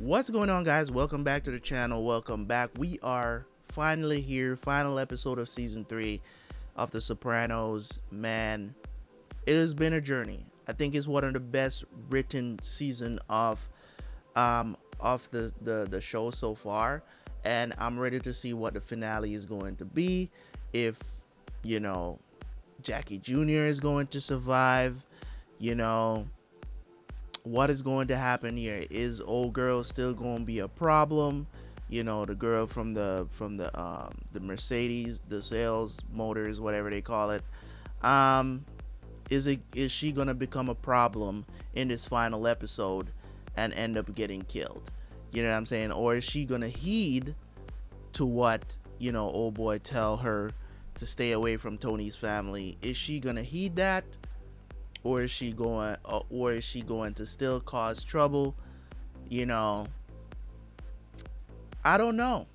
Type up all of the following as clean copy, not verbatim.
What's going on, guys? Welcome back to the channel. Welcome back. We are finally here, final episode of season 3 of the Sopranos. Man, it has been a journey. I think it's one of the best written season of the show so far, and I'm ready to see what the finale is going to be. If Jackie Jr. is going to survive, what is going to happen here. Is old girl still going to be a problem? The girl from the Mercedes, the sales motors, whatever they call it. Is she going to become a problem in this final episode and end up getting killed? You know what I'm saying? Or is she going to heed to what, old boy tell her to stay away from Tony's family? Is she going to heed that? Or is she going to still cause trouble? I don't know,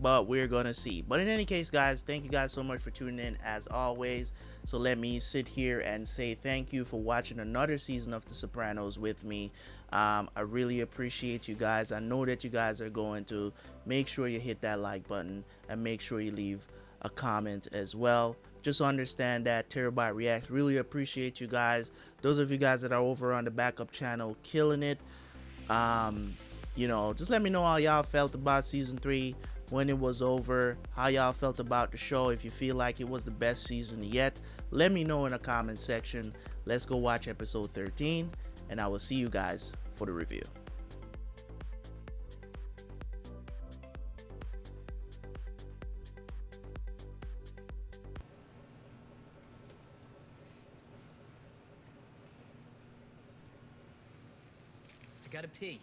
but we're gonna see. But in any case, guys, thank you guys so much for tuning in as always. So let me sit here and say thank you for watching another season of The Sopranos with me. I really appreciate you guys. I know that you guys are going to make sure you hit that like button and make sure you leave a comment as well. Just understand that Terabyt Reacts really appreciate you guys. Those of you guys that are over on the backup channel, killing it. Just let me know how y'all felt about season 3 when it was over, how y'all felt about the show. If you feel like it was the best season yet, let me know in the comment section. Let's go watch episode 13, and I will see you guys for the review. I gotta pee.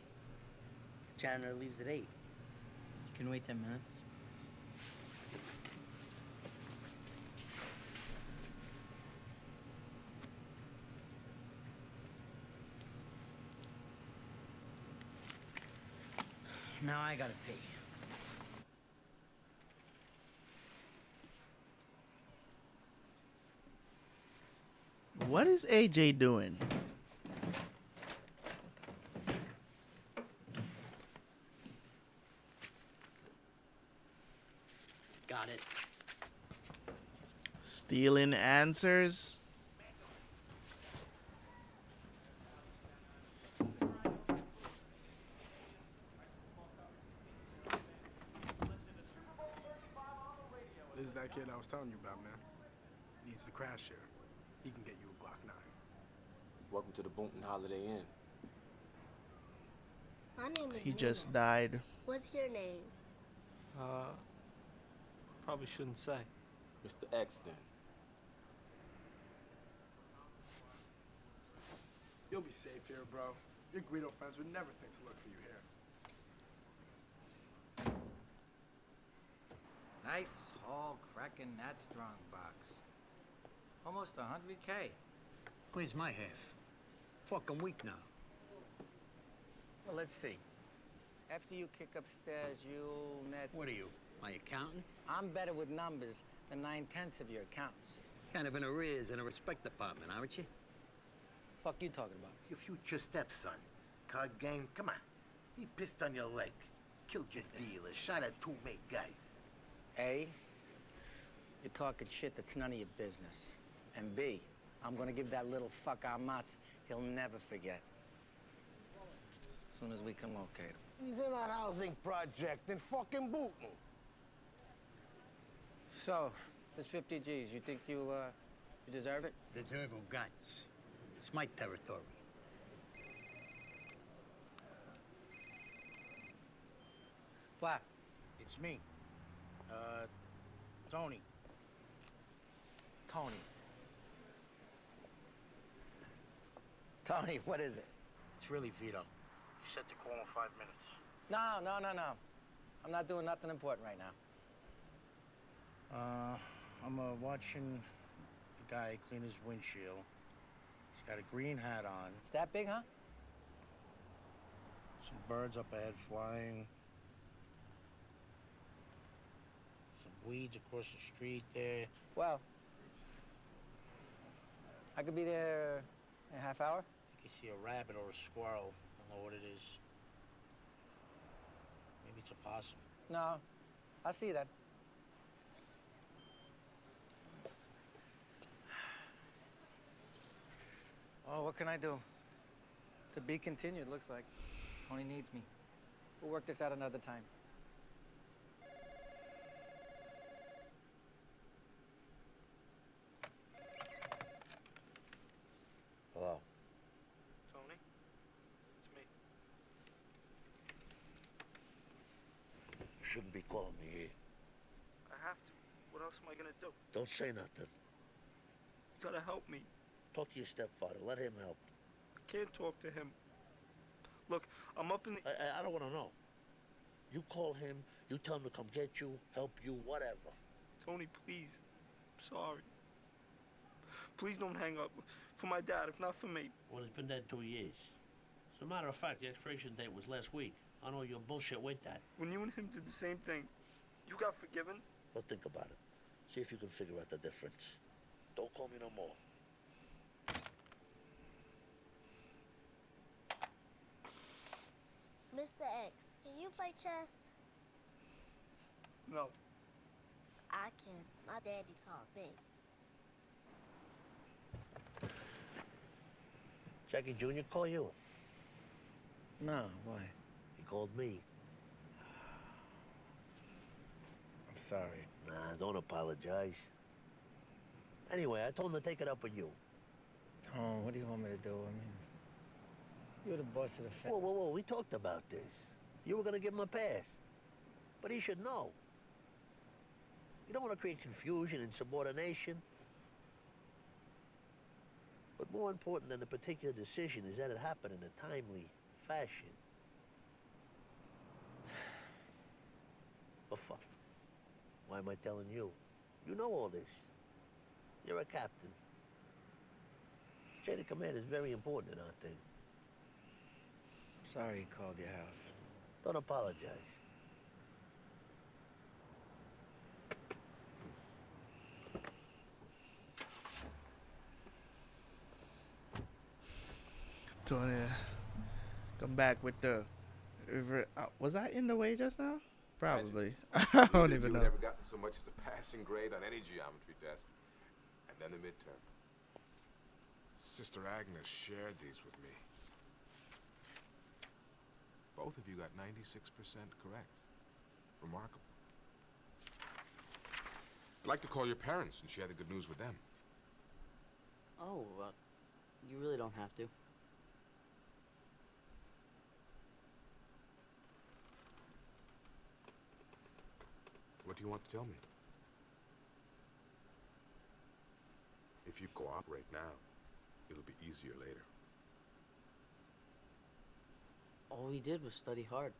The janitor leaves at 8. You can wait 10 minutes. Now I gotta pee. What is AJ doing? Got it. Stealing answers? This is that kid I was telling you about, man. Needs the crash share. He can get you a Glock 9. Welcome to the Boonton Holiday Inn. My name is He just died. What's your name? Probably shouldn't say. Mr. X, then. You'll be safe here, bro. Your Guido friends would never think to look for you here. Nice haul cracking that strong box. Almost 100K. Where's my half? Fucking weak now. Well, let's see. After you kick upstairs, you'll net... What are you, my accountant? I'm better with numbers than 9/10 of your accounts. Kind of in arrears in a respect department, aren't you? Fuck you talking about? Your future stepson. Card game, come on. He pissed on your leg. Killed your dealer, shot at 2 mate guys. A, you're talking shit that's none of your business. And B, I'm gonna give that little fuck our mats, he'll never forget. As soon as we can locate him. He's in that housing project in fucking Boonton. So, this 50 G's, you think you deserve it? Deserve who guts. It's my territory. Black. It's me. Tony. Tony. Tony, what is it? It's really Vito. You said to call in 5 minutes. No. I'm not doing nothing important right now. I'm watching the guy clean his windshield. He's got a green hat on. Is that big, huh? Some birds up ahead flying. Some weeds across the street there. Well, I could be there in a half hour. You see a rabbit or a squirrel. I don't know what it is. It's a possum. No, I see that. Oh, what can I do? To be continued, looks like. Tony needs me. We'll work this out another time. Hello. Tony? It's me. You shouldn't be calling me here. I have to. What else am I gonna do? Don't say nothing. You gotta help me. Talk to your stepfather. Let him help. I can't talk to him. Look, I'm up in the... I don't want to know. You call him. You tell him to come get you, help you, whatever. Tony, please. I'm sorry. Please don't hang up. For my dad, if not for me. Well, it's been dead 2 years. As a matter of fact, the expiration date was last week. I know your bullshit with that. When you and him did the same thing, you got forgiven? Well, think about it. See if you can figure out the difference. Don't call me no more. Mr. X, can you play chess? No. I can. My daddy taught me. Jackie Jr. call you? No, why? He called me. I'm sorry. Nah, don't apologize. Anyway, I told him to take it up with you. Tom, what do you want me to do? I mean, you're the boss of the Whoa, family. whoa, whoa, we talked about this. You were gonna give him a pass. But he should know. You don't want to create confusion and subordination. But more important than the particular decision is that it happened in a timely fashion. But fuck. Why am I telling you? You know all this. You're a captain. Chain of command is very important in our thing. Sorry he called your house. Don't apologize. Tony, come back with the. Was I in the way just now? Probably. I don't even know. You never gotten so much as a passing grade on any geometry test, and then the midterm. Sister Agnes shared these with me. Both of you got 96% correct. Remarkable. I'd like to call your parents and share the good news with them. Oh, you really don't have to. What do you want to tell me? If you cooperate now, it'll be easier later. All he did was study hard.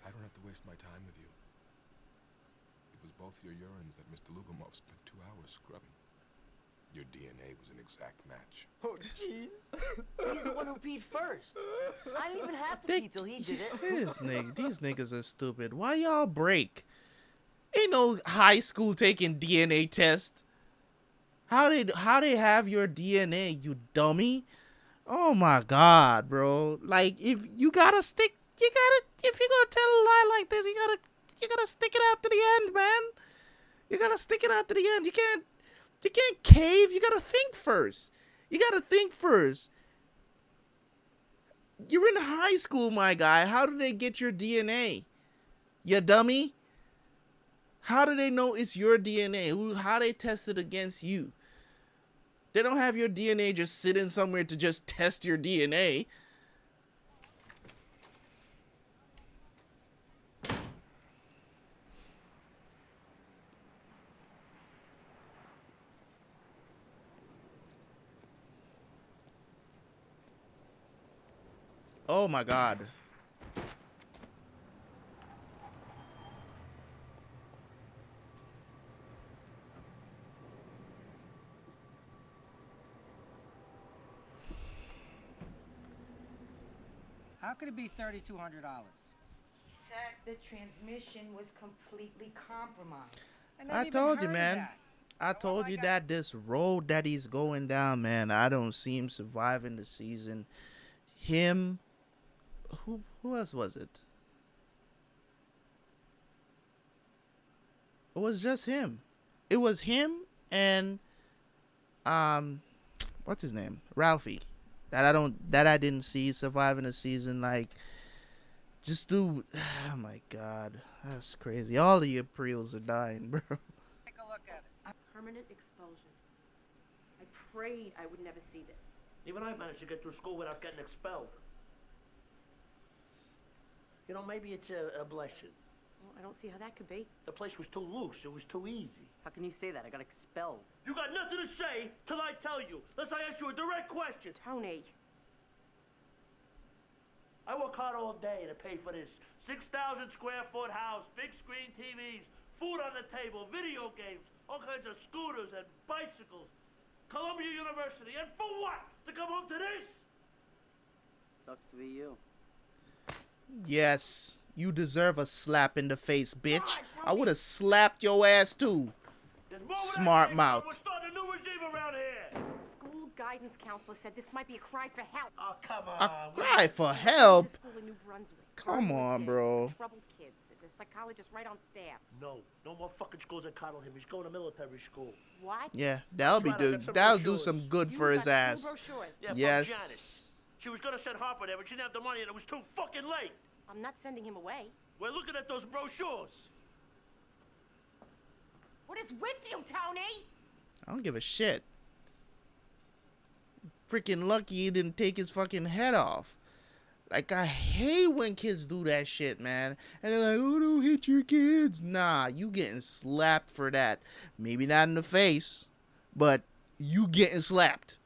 I don't have to waste my time with you. It was both your urines that Mr. Lubomov spent 2 hours scrubbing. Your DNA was an exact match. Oh, jeez. He's the one who peed first. I didn't even have to pee till he did it. These niggas are stupid. Why y'all break? Ain't no high school taking DNA test. How they have your DNA, you dummy? Oh my god, bro. Like, if you gotta stick, if you're gonna tell a lie like this, you gotta stick it out to the end, man. You gotta stick it out to the end. You can't cave. You gotta think first. You're in high school, my guy. How do they get your DNA? You dummy. How do they know it's your DNA? How they test it against you? They don't have your DNA just sitting somewhere to just test your DNA. Oh my god. How could it be $3,200? Said the transmission was completely compromised. I told you, man. I told you that this road that he's going down, man, I don't see him surviving the season. Him, who else was it? It was just him. It was him and what's his name? Ralphie. That I didn't see surviving a season. Like, just do. Oh my God, that's crazy. All the Aprils are dying, bro. Take a look at it. Permanent expulsion. I prayed I would never see this. Even I managed to get through school without getting expelled. You know, maybe it's a blessing. Well, I don't see how that could be. The place was too loose. It was too easy. How can you say that? I got expelled. You got nothing to say till I tell you. Unless I ask you a direct question. Tony. I work hard all day to pay for this 6,000 square foot house, big screen TVs, food on the table, video games, all kinds of scooters and bicycles, Columbia University, and for what? To come home to this? Sucks to be you. Yes, you deserve a slap in the face, bitch. I would have slapped your ass too. Smart mouth. We're starting a new regime around here. School guidance counselor said this might be a cry for help. Oh, come on. A cry for help? School in New Brunswick. Come on, bro. Troubled kids. The psychologist right on staff. No more fucking schools that coddle him. He's going to military school. What? Yeah, that'll do some good for his ass. Yeah, yes. From Janice. She was gonna send Harper there, but she didn't have the money, and it was too fucking late. I'm not sending him away. We're looking at those brochures. What is with you, Tony? I don't give a shit. Freaking lucky he didn't take his fucking head off. Like, I hate when kids do that shit, man. And they're like, oh, don't hit your kids. Nah, you getting slapped for that. Maybe not in the face, but you getting slapped.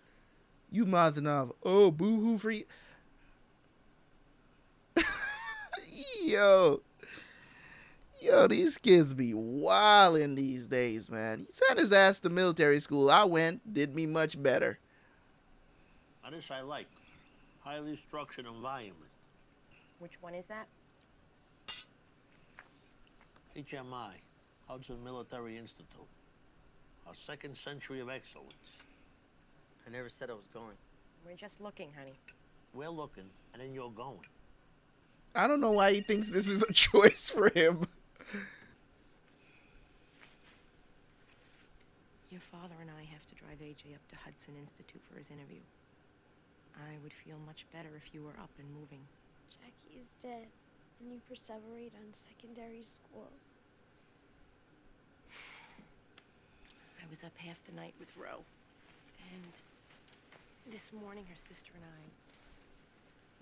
You mouthing off, oh, boo-hoo for you. Yo, these kids be wildin' these days, man. He sent his ass to military school. I went, did me much better. Now this I like. Highly structured environment. Which one is that? HMI, Hudson Military Institute. Our second century of excellence. I never said I was going. We're just looking, honey. We're looking, and then you're going. I don't know why he thinks this is a choice for him. Your father and I have to drive AJ up to Hudson Institute for his interview. I would feel much better if you were up and moving. Jackie is dead, and you perseverate on secondary schools. I was up half the night with Ro, and this morning her sister and I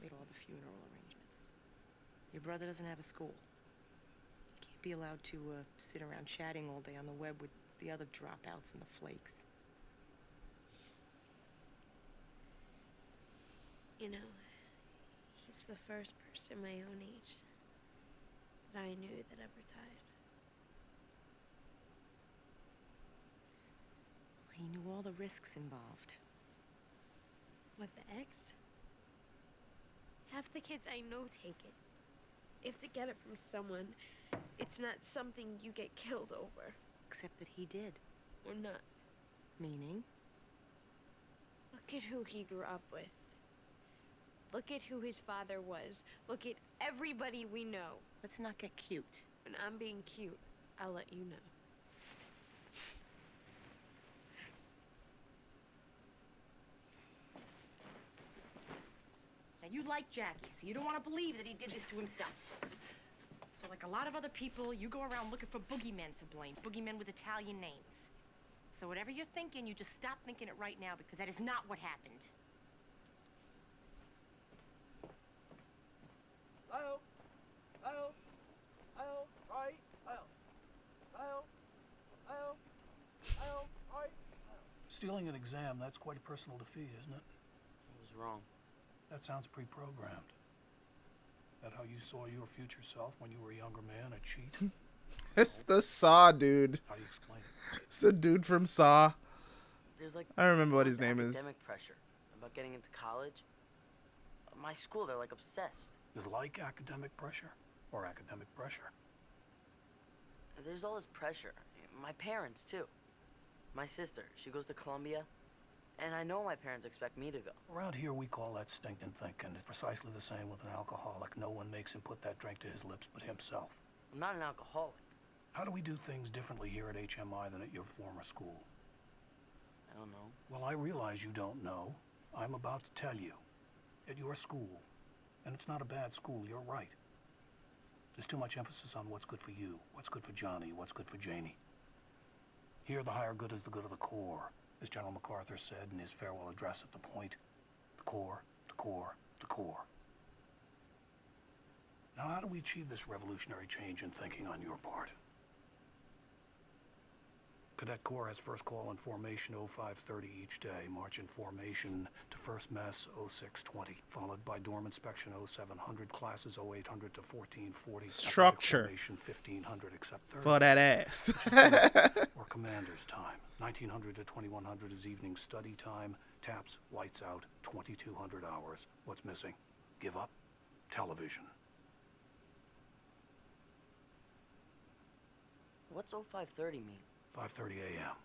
made all the funeral arrangements. Your brother doesn't have a school. He can't be allowed to sit around chatting all day on the web with the other dropouts and the flakes. You know, he's the first person my own age that I knew that ever died. He knew all the risks involved. With the ex? Half the kids I know take it. If to get it from someone, it's not something you get killed over. Except that he did. Or not. Meaning? Look at who he grew up with. Look at who his father was. Look at everybody we know. Let's not get cute. When I'm being cute, I'll let you know. Now, you like Jackie, so you don't want to believe that he did this to himself. So like a lot of other people, you go around looking for boogeymen to blame. Boogeymen with Italian names. So whatever you're thinking, you just stop thinking it right now, because that is not what happened. Stealing an exam, that's quite a personal defeat, isn't it? I was wrong. That sounds pre-programmed. That how you saw your future self when you were a younger man, a cheat? It's the Saw dude. How do you explain it? It's the dude from Saw. There's like I remember what his name is. Academic pressure about getting into college. My school, they're like obsessed. Is like academic pressure or academic pressure? There's all this pressure. My parents too. My sister, she goes to Columbia. And I know my parents expect me to go. Around here, we call that stinking thinking. It's precisely the same with an alcoholic. No one makes him put that drink to his lips but himself. I'm not an alcoholic. How do we do things differently here at HMI than at your former school? I don't know. Well, I realize you don't know. I'm about to tell you. At your school, and it's not a bad school, you're right. There's too much emphasis on what's good for you, what's good for Johnny, what's good for Janie. Here, the higher good is the good of the core, as General MacArthur said in his farewell address at the Point. The core, the core, the core. Now, how do we achieve this revolutionary change in thinking on your part? Cadet Corps has first call in formation 0530 each day, march in formation to first mess 0620, followed by dorm inspection 0700, classes 0800 to 1440. Structure. Formation 1500 except Thursday. For that ass. Or commander's time. 1900 to 2100 is evening study time. Taps, lights out, 2200 hours. What's missing? Give up? Television. What's 0530 mean? 5:30 a.m.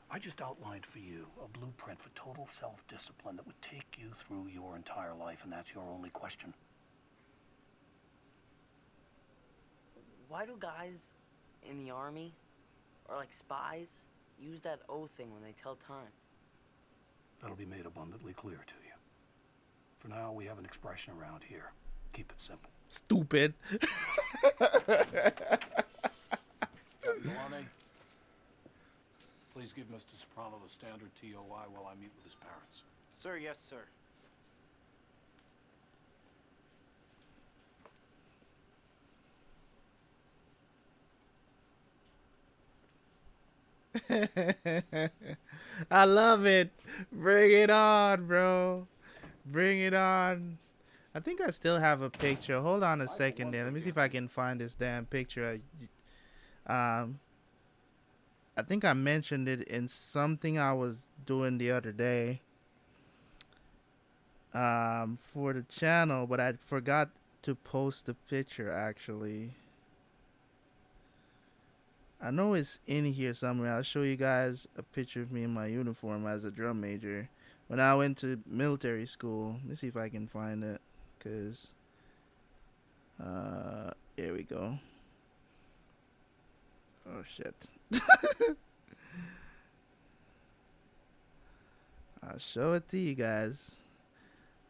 I just outlined for you a blueprint for total self-discipline that would take you through your entire life, and that's your only question. Why do guys in the army, or like spies, use that O thing when they tell time? That'll be made abundantly clear to you. For now, we have an expression around here. Keep it simple. Stupid. Maloney, please give Mr. Soprano the standard TOI while I meet with his parents. Sir, yes, sir. I love it. Bring it on, bro. Bring it on. I think I still have a picture. Hold on a second there. Let me see if I can find this damn picture. I think I mentioned it in something I was doing the other day for the channel, but I forgot to post the picture actually. I know it's in here somewhere. I'll show you guys a picture of me in my uniform as a drum major when I went to military school. Let me see if I can find it, because here we go. Oh shit. I'll show it to you guys.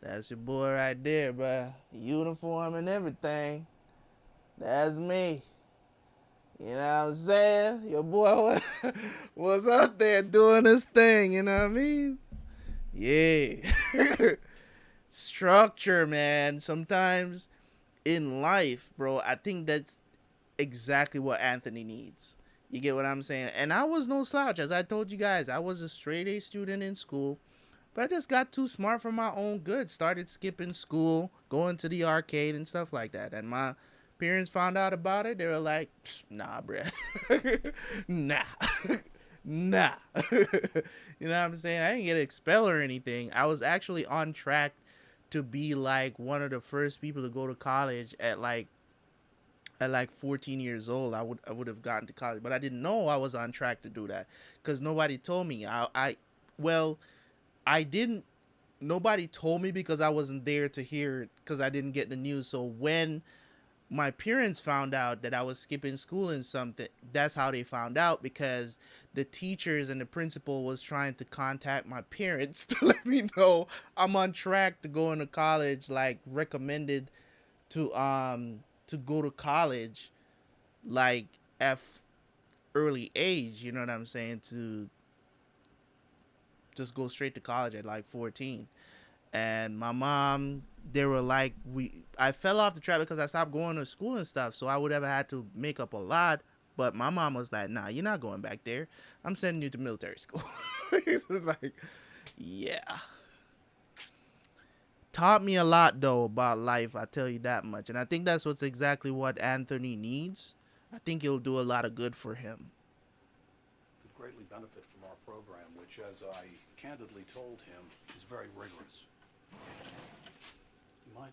That's your boy right there, bruh. Uniform and everything. That's me. You know what I'm saying? Your boy was out there doing his thing, you know what I mean? Yeah. Structure, man. Sometimes in life, bro, I think that's exactly what Anthony needs. You get what I'm saying? And I was no slouch. As I told you guys, I was a straight A student in school, but I just got too smart for my own good. Started skipping school, going to the arcade and stuff like that. And my parents found out about it. They were like, nah, bruh. Nah. Nah. You know what I'm saying? I didn't get expelled or anything. I was actually on track to be like one of the first people to go to college at like 14 years old. I would have gotten to college, but I didn't know I was on track to do that because nobody told me. Nobody told me because I wasn't there to hear it, because I didn't get the news. So when my parents found out that I was skipping school and something, that's how they found out, because the teachers and the principal was trying to contact my parents to let me know I'm on track to go into college, like recommended to go to college like at early age, you know what I'm saying, to just go straight to college at like 14. And my mom, they were like, I fell off the track because I stopped going to school and stuff, so I would have had to make up a lot. But my mom was like, nah, you're not going back there. I'm sending you to military school. It's like, yeah. Taught me a lot, though, about life, I tell you that much. And I think that's what's exactly what Anthony needs. I think it'll do a lot of good for him. Could greatly benefit from our program, which, as I candidly told him, is very rigorous. You mind?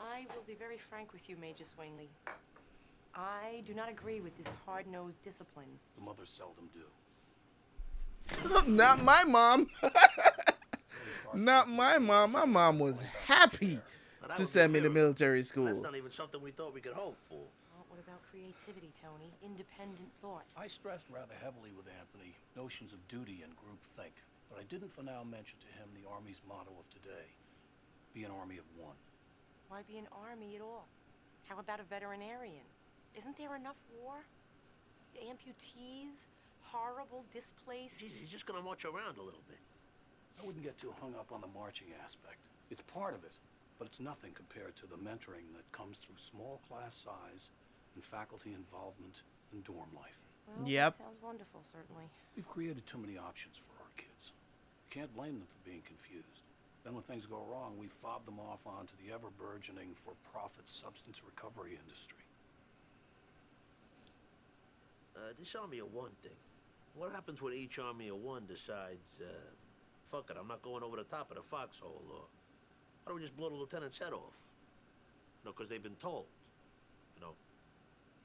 I will be very frank with you, Major Swainley. I do not agree with this hard-nosed discipline. The mothers seldom do. Not my mom. Not my mom. My mom was happy to send me to military school. That's not even something we thought we could hope for. Well, what about creativity, Tony? Independent thought. I stressed rather heavily with Anthony notions of duty and groupthink, but I didn't for now mention to him the Army's motto of today: be an army of one. Why be an army at all? How about a veterinarian? Isn't there enough war? Amputees, horrible, displaced. Geez, he's just gonna march around a little bit. I wouldn't get too hung up on the marching aspect. It's part of it, but it's nothing compared to the mentoring that comes through small class size and faculty involvement in dorm life. Well, Yep. That sounds wonderful, certainly. We've created too many options for our kids. You can't blame them for being confused. Then when things go wrong, we fob them off onto the ever-burgeoning for-profit substance recovery industry. This Army of One thing. What happens when each Army of One decides, fuck it, I'm not going over the top of the foxhole, or why don't we just blow the lieutenant's head off? You know, because they've been told. You know,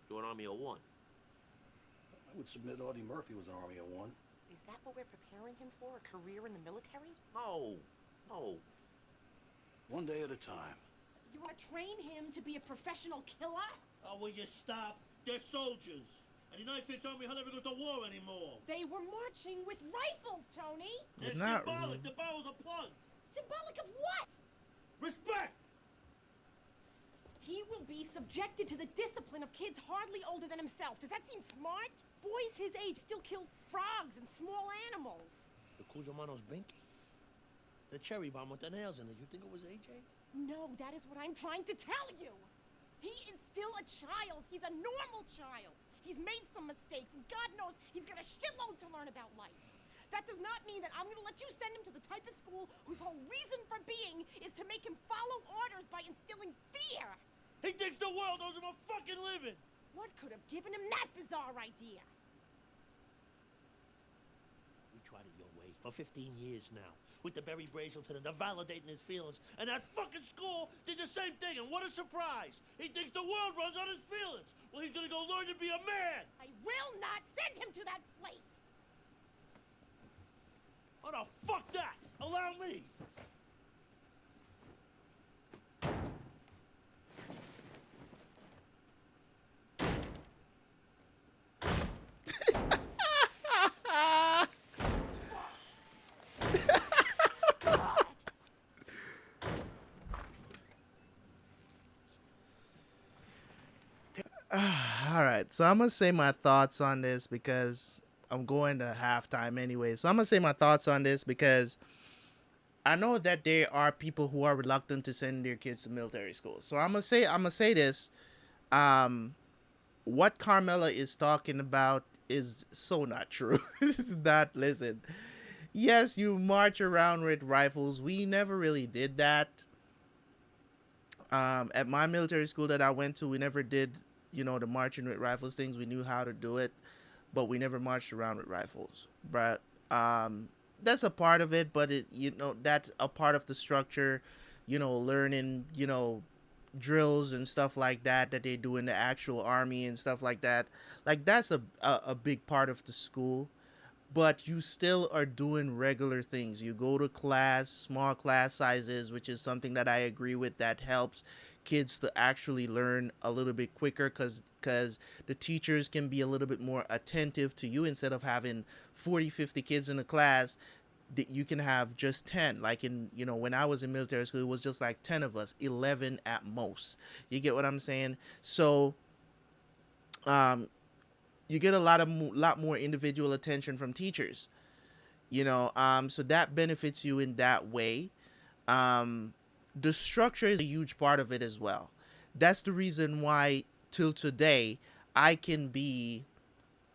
you're an Army of One. I would submit Audie Murphy was an Army of One. Is that what we're preparing him for? A career in the military? No. One day at a time. You want to train him to be a professional killer? Oh, will you stop? They're soldiers. And the United States Army never goes to war anymore. They were marching with rifles, Tony. They're Not symbolic. The barrels are plugged. Symbolic of what? Respect! He will be subjected to the discipline of kids hardly older than himself. Does that seem smart? Boys his age still kill frogs and small animals. The Cusamanos Binky? The cherry bomb with the nails in it. You think it was AJ? No, that is what I'm trying to tell you. He is still a child. He's a normal child. He's made some mistakes, and God knows he's got a shitload to learn about life. That does not mean that I'm going to let you send him to the type of school whose whole reason for being is to make him follow orders by instilling fear. He thinks the world owes him a fucking living. What could have given him that bizarre idea? We tried it your way for 15 years now. With the Barry Brazelton and the validating his feelings. And that fucking school did the same thing, and what a surprise! He thinks the world runs on his feelings. Well, he's gonna go learn to be a man! I will not send him to that place! Oh no, fuck that! Allow me! All right, so I'm gonna say my thoughts on this because I'm going to halftime anyway. So I'm gonna say my thoughts on this because I know that there are people who are reluctant to send their kids to military school. So I'm gonna say this. What Carmela is talking about is so not true. It's not. Listen, yes, you march around with rifles. We never really did that. At my military school that I went to, we never did, the marching with rifles things. We knew how to do it, but we never marched around with rifles. But that's a part of it, but that's a part of the structure, learning, drills and stuff like that they do in the actual army and stuff like that. Like, that's a big part of the school, but you still are doing regular things. You go to class, small class sizes, which is something that I agree with. That helps kids to actually learn a little bit quicker because the teachers can be a little bit more attentive to you. Instead of having 40-50 kids in a class, that you can have just 10. Like when I was in military school, it was just like 10 of us, 11 at most. You get what I'm saying? So you get a lot more individual attention from teachers, so that benefits you in that way. The structure is a huge part of it as well. That's the reason why till today I can be,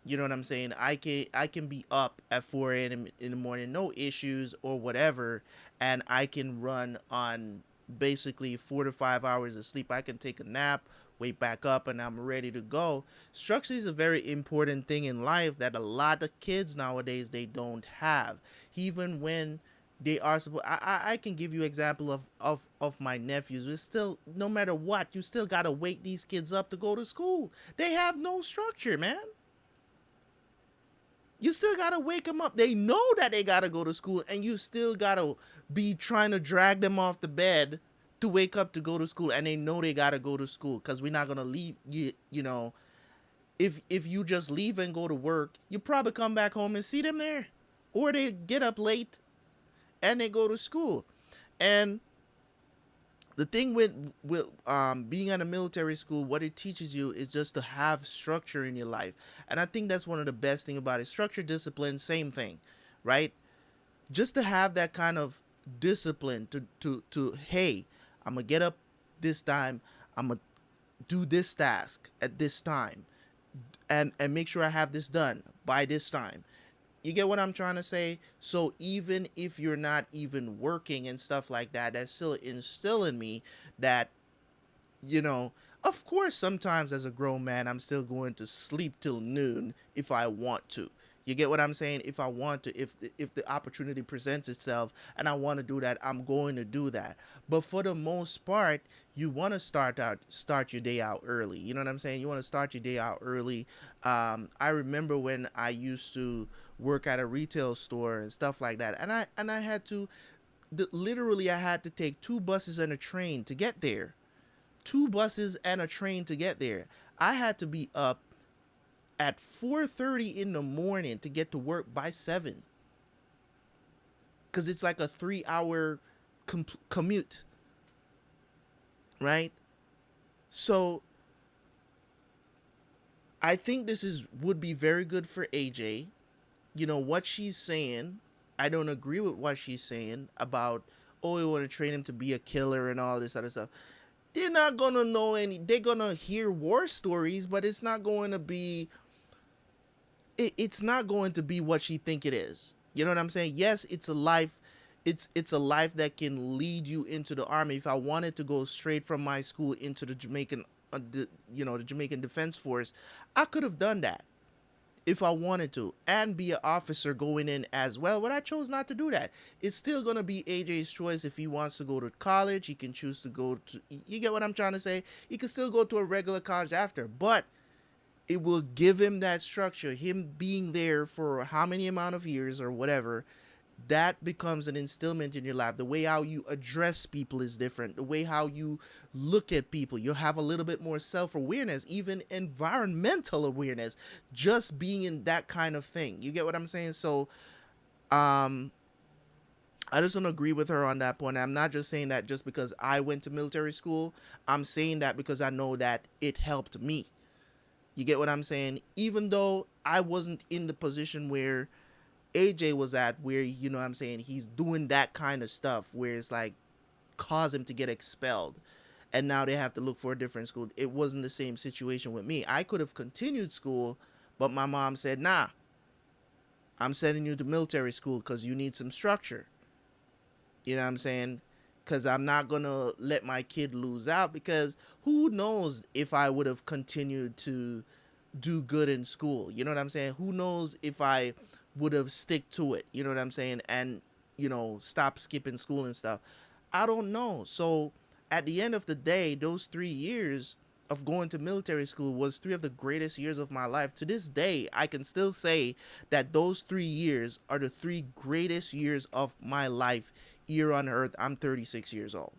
I can be up at 4 a.m. in the morning, no issues or whatever, and I can run on basically 4 to 5 hours of sleep. I can take a nap, wake back up, and I'm ready to go. Structure is a very important thing in life that a lot of kids nowadays, they don't have. Even when they are supposed. I can give you example of my nephews. It's still, no matter what, you still gotta wake these kids up to go to school. They have no structure, man. You still gotta wake them up. They know that they gotta go to school, and you still gotta be trying to drag them off the bed to wake up to go to school, and they know they gotta go to school, because we're not gonna leave you. You know, if you just leave and go to work, you probably come back home and see them there, or they get up late and they go to school. And the thing with being at a military school, what it teaches you is just to have structure in your life. And I think that's one of the best thing about it. Structure, discipline, same thing, right? Just to have that kind of discipline to hey, I'm gonna get up this time, I'm gonna do this task at this time, and make sure I have this done by this time. You get what I'm trying to say? So even if you're not even working and stuff like that, that's still instilling me that, you know, of course, sometimes as a grown man, I'm still going to sleep till noon if I want to. You get what I'm saying? If I want to, if the opportunity presents itself and I want to do that, I'm going to do that. But for the most part, you want to start your day out early. You know what I'm saying? You want to start your day out early. I remember when I used to work at a retail store and stuff like that, and I had to literally I had to take 2 buses and a train to get there. 2 buses and a train to get there. I had to be up at 4:30 in the morning to get to work by 7, because it's like a 3-hour commute, right? So I think this would be very good for AJ. You know what she's saying, I don't agree with what she's saying about, oh, we want to train him to be a killer and all this other stuff. They're not gonna know any. They're gonna hear war stories, but it's not going to be. It's not going to be what she think it is. You know what I'm saying? Yes, it's a life. It's a life that can lead you into the army. If I wanted to go straight from my school into the Jamaican, the Jamaican Defense Force, I could have done that if I wanted to, and be an officer going in as well. But I chose not to do that. It's still going to be AJ's choice. If he wants to go to college, he can choose to go to, you get what I'm trying to say? He can still go to a regular college after, but it will give him that structure, him being there for how many amount of years or whatever. That becomes an instillment in your life. The way how you address people is different. The way how you look at people, you'll have a little bit more self-awareness, even environmental awareness, just being in that kind of thing. You get what I'm saying? So I just don't agree with her on that point. I'm not just saying that just because I went to military school. I'm saying that because I know that it helped me. You get what I'm saying? Even though I wasn't in the position where AJ was at, where, you know what I'm saying, he's doing that kind of stuff where it's like cause him to get expelled and now they have to look for a different school. It wasn't the same situation with me. I could have continued school, but my mom said, nah, I'm sending you to military school because you need some structure. You know what I'm saying? Because I'm not going to let my kid lose out, because who knows if I would have continued to do good in school. You know what I'm saying? Who knows if I would have stick to it, you know what I'm saying, and, you know, stop skipping school and stuff. I don't know. So at the end of the day, those 3 years of going to military school was 3 of the greatest years of my life. To this day, I can still say that those 3 years are the 3 greatest years of my life here on earth. I'm 36 years old.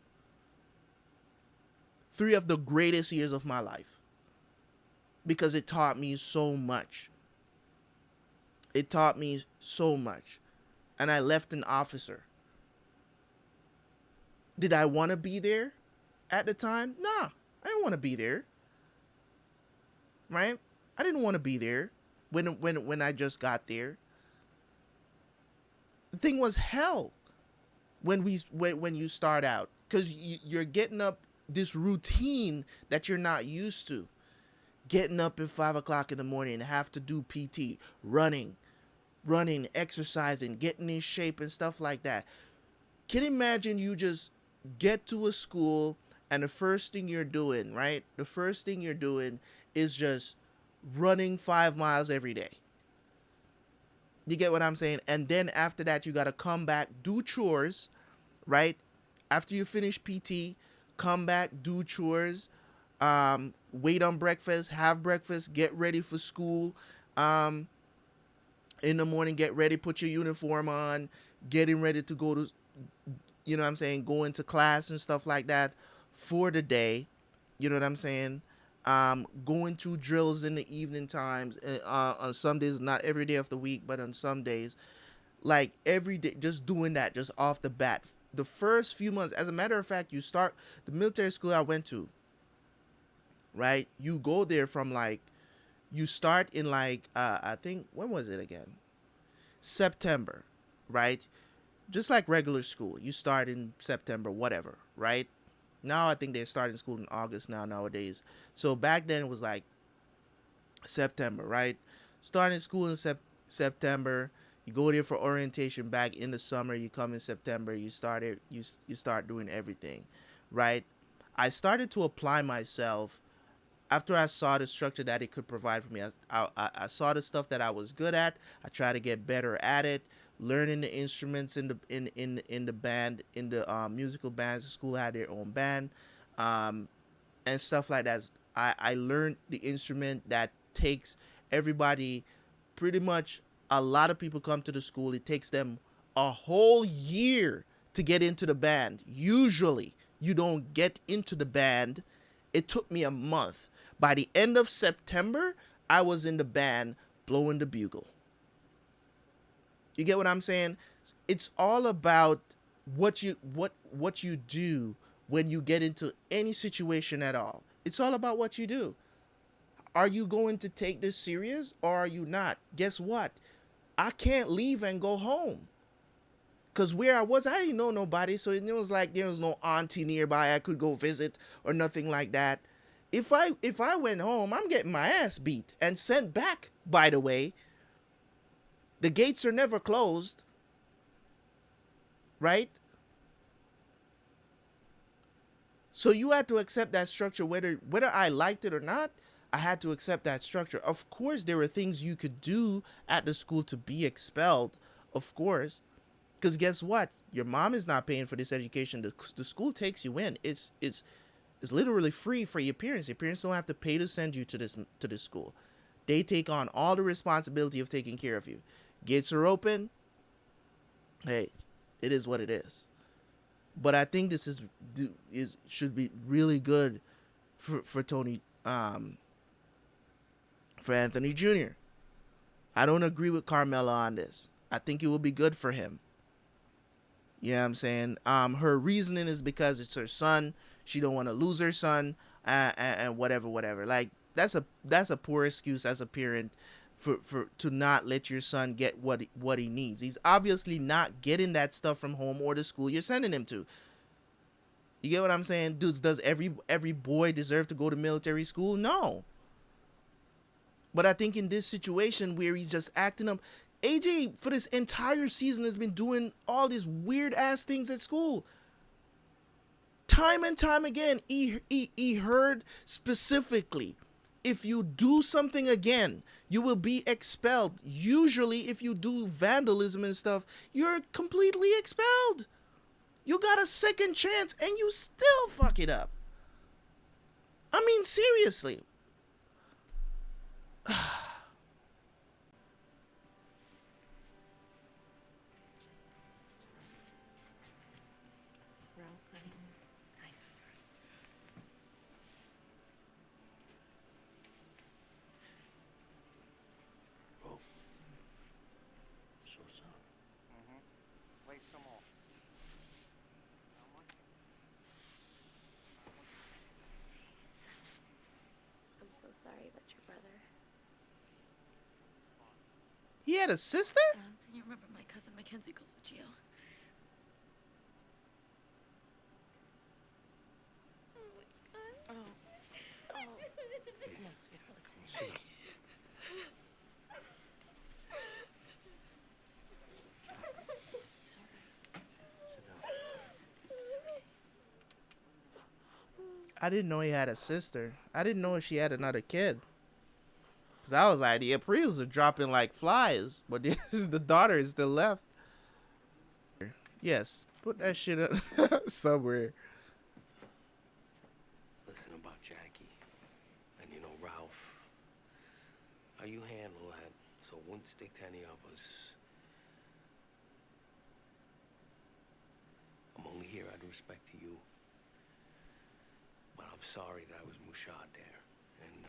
3 of the greatest years of my life, because it taught me so much. It taught me so much. And I left an officer. Did I want to be there at the time? Nah, I didn't want to be there. Right? I didn't want to be there when I just got there. The thing was hell when you start out, because you're getting up this routine that you're not used to. Getting up at 5 o'clock in the morning and have to do PT, running, exercising, getting in shape and stuff like that. Can you imagine you just get to a school and the first thing you're doing, right? The first thing you're doing is just running 5 miles every day. You get what I'm saying? And then after that, you got to come back, do chores, right? After you finish PT, come back, do chores, wait on breakfast, have breakfast, get ready for school. In the morning, get ready, put your uniform on, getting ready to go to, you know what I'm saying, go into class and stuff like that for the day. You know what I'm saying? Going through drills in the evening times, on some days, not every day of the week, but on some days, like every day, just doing that, just off the bat. The first few months, as a matter of fact, you start the military school I went to, right? You go there from like, you start in like, I think, when was it again? September, right? Just like regular school. You start in September, whatever, right? Now I think they're starting school in August nowadays. So back then it was like September, right? Starting school in September. You go there for orientation back in the summer. You come in September. You start doing everything, right? I started to apply myself after I saw the structure that it could provide for me. I saw the stuff that I was good at. I tried to get better at it, learning the instruments in the band, in the musical bands. The school had their own band, and stuff like that. I learned the instrument that takes everybody, pretty much a lot of people come to the school. It takes them a whole year to get into the band. Usually you don't get into the band. It took me a month. By the end of September, I was in the band blowing the bugle. You get what I'm saying? It's all about what you do when you get into any situation at all. It's all about what you do. Are you going to take this serious or are you not? Guess what? I can't leave and go home. Because where I was, I didn't know nobody. So it was like there was no auntie nearby I could go visit or nothing like that. If I went home, I'm getting my ass beat and sent back, by the way. The gates are never closed. Right? So you had to accept that structure, whether I liked it or not. I had to accept that structure. Of course, there were things you could do at the school to be expelled. Of course. Because guess what? Your mom is not paying for this education. The school takes you in. It's literally free for your parents. Your parents don't have to pay to send you to this school. They take on all the responsibility of taking care of you. Gates are open. Hey, it is what it is. But I think this should be really good for Tony, for Anthony Jr. I don't agree with Carmela on this. I think it will be good for him. You know what I'm saying? Her reasoning is because it's her son. She don't want to lose her son, and whatever. Like that's a poor excuse as a parent for to not let your son get what he needs. He's obviously not getting that stuff from home or the school you're sending him to. You get what I'm saying? Does every boy deserve to go to military school? No. But I think in this situation where he's just acting up, AJ for this entire season has been doing all these weird ass things at school. Time and time again, he heard specifically, if you do something again, you will be expelled. Usually, if you do vandalism and stuff, you're completely expelled. You got a second chance and you still fuck it up. I mean, seriously. So sorry about your brother. He had a sister? You remember my cousin Mackenzie Coluccio? Oh my god. Oh. Come on, sweetheart, let's see. It's alright. Sit down. I didn't know he had a sister. I didn't know she had another kid. Cause I was like, the Aprils are dropping like flies, but the daughter is still left. Yes, put that shit up somewhere. Listen about Jackie, and you know Ralph. How you handle that, so it wouldn't stick to any of us. I'm only here out of respect to you. But I'm sorry that I was mushad there. And,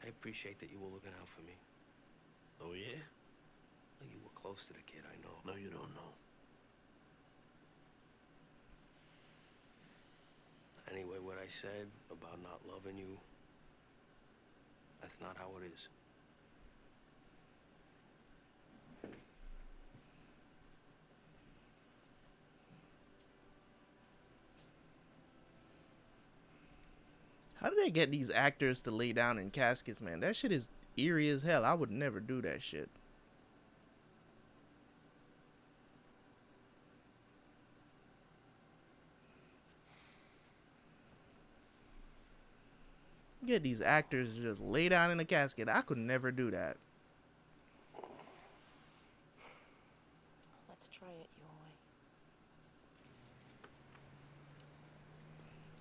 I appreciate that you were looking out for me. Oh, yeah? Well, you were close to the kid, I know. No, you don't know. Anyway, what I said about not loving you, that's not how it is. How do they get these actors to lay down in caskets, man? That shit is eerie as hell. I would never do that shit. Get these actors to just lay down in a casket. I could never do that. Let's try it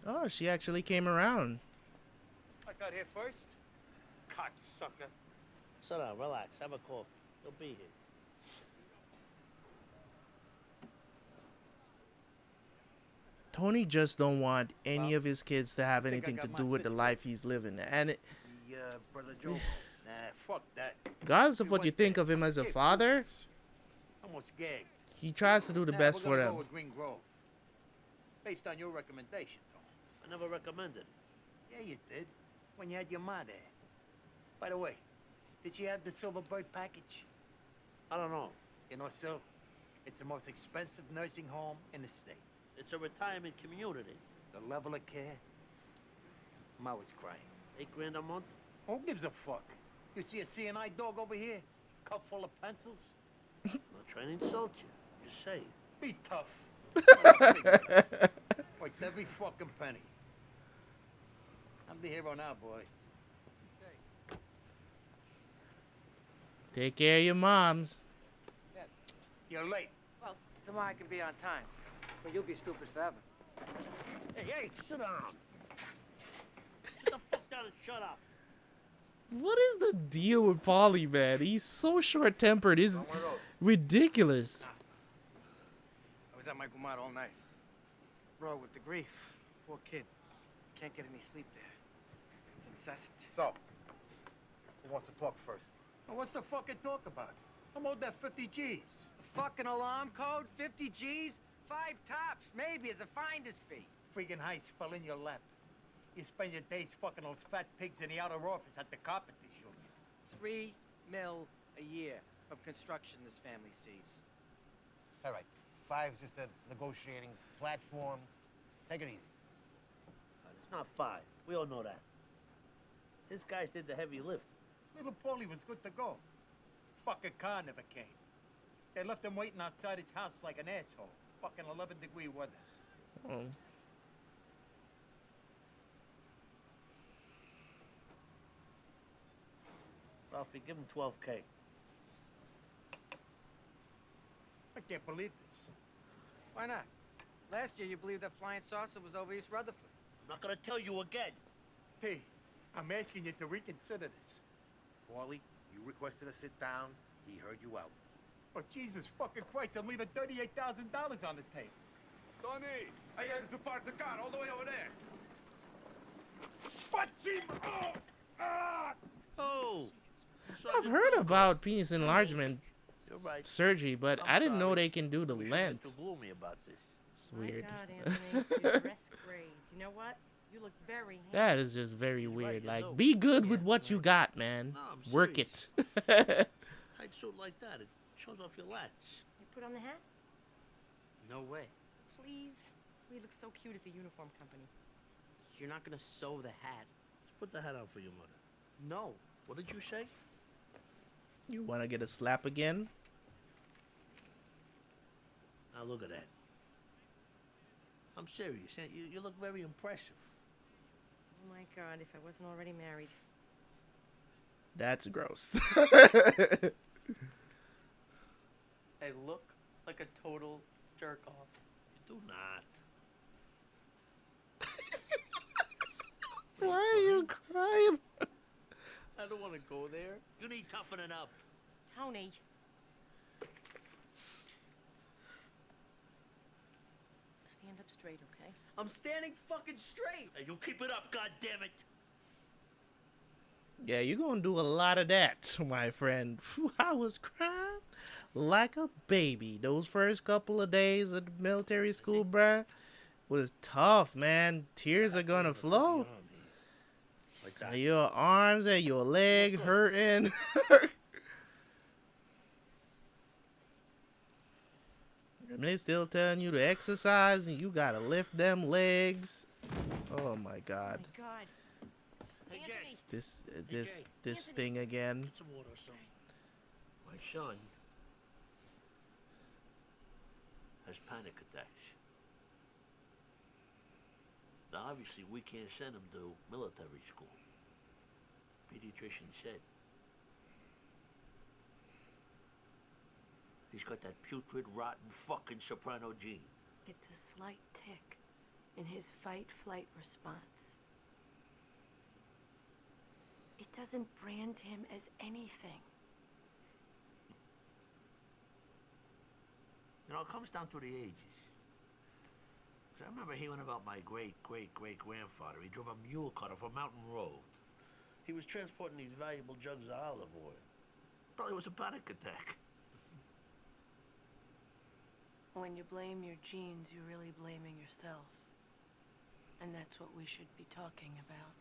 your way. Oh, she actually came around. I got here first. Cocksucker. Sit down, relax, have a coffee. He'll be here. Tony just don't want any of his kids to have anything to do with the life he's living. And it, Brother Joe. Nah, fuck that. regardless of what you think of him as a father, Almost gagged. he tries to do the best for We're them. gonna go with Green Grove. Based on your recommendation, Tom. I never recommended. Yeah, you did. When you had your ma there. By the way, did you have the Silverbird package? I don't know. You know, Sil, it's the most expensive nursing home in the state. It's a retirement community. The level of care. Ma was crying. $8 grand a month? Who gives a fuck? You see a CNI dog over here? Cup full of pencils? I'm not trying to insult you. Just say. Be tough. Worth every fucking penny. I'm the hero now, boy. Take care of your moms. You're late. Well, tomorrow I can be on time. But you'll be stupid forever. Hey, sit down. Sit the fuck down and shut up. What is the deal with Paulie, man? He's so short-tempered. It's ridiculous. I was at my gumad all night. Bro, with the grief. Poor kid. Can't get any sleep there. It's incessant. So, who wants to talk first? Well, what's the fucking talk about? I'm owed that 50 G's. A fucking alarm code? 50 G's? 5 tops, maybe, as a finder's fee. Friggin' heist fell in your lap. You spend your days fucking those fat pigs in the outer office at the Carpenters Union. $3 million a year from construction this family sees. All right. 5's just a negotiating platform. Take it easy. It's not 5. We all know that. His guys did the heavy lift. Little Paulie was good to go. Fucking car never came. They left him waiting outside his house like an asshole. Fucking 11-degree weather. Oh. Ralphie, give him $12K. I can't believe this. Why not? Last year you believed that flying saucer was over East Rutherford. I'm not gonna tell you again. T, I'm asking you to reconsider this. Paulie, you requested a sit down. He heard you out. Oh, Jesus fucking Christ, I'm leaving $38,000 on the table. Tony, I had to park the car all the way over there. Oh! I've heard about penis enlargement You're right. surgery, but I'm I didn't know sorry. they can do the We shouldn't length. get too gloomy about this. It's weird. My God, Anthony, you dress grays. You know what? You look very handsome. That is just very weird. you Like, know. be good with what you got, man. No, I'm Work serious. it. Tight suit like that, it shows off your lats. You put on the hat? No way. Please. We look so cute at the uniform company. You're not gonna sew the hat. Let's put the hat on for your mother. No. What did you say? You want to get a slap again? Now look at that. I'm serious. You look very impressive. Oh my God, if I wasn't already married. That's gross. I look like a total jerk off. You do not. Why are you crying? I don't want to go there. You need toughening up. Tony. Stand up straight, okay? I'm standing fucking straight. Hey, you keep it up, goddammit. Yeah, you're gonna do a lot of that, my friend. Whew, I was crying like a baby. Those first couple of days of the military school, bruh, was tough, man. Tears are gonna flow. Like that. Your arms and your leg hurting. And they still telling you to exercise and you gotta lift them legs. Oh my God. Oh my God. Hey, Jay. This thing again. Get some water or something. My son has panic attacks. Now, obviously, we can't send him to military school. Pediatrician said. He's got that putrid, rotten, fucking soprano gene. It's a slight tick in his fight-flight response. It doesn't brand him as anything. You know, it comes down to the ages. 'Cause I remember hearing about my great-great-great-grandfather. He drove a mule cart off a mountain road. He was transporting these valuable jugs of olive oil. Probably was a panic attack. When you blame your genes, you're really blaming yourself. And that's what we should be talking about.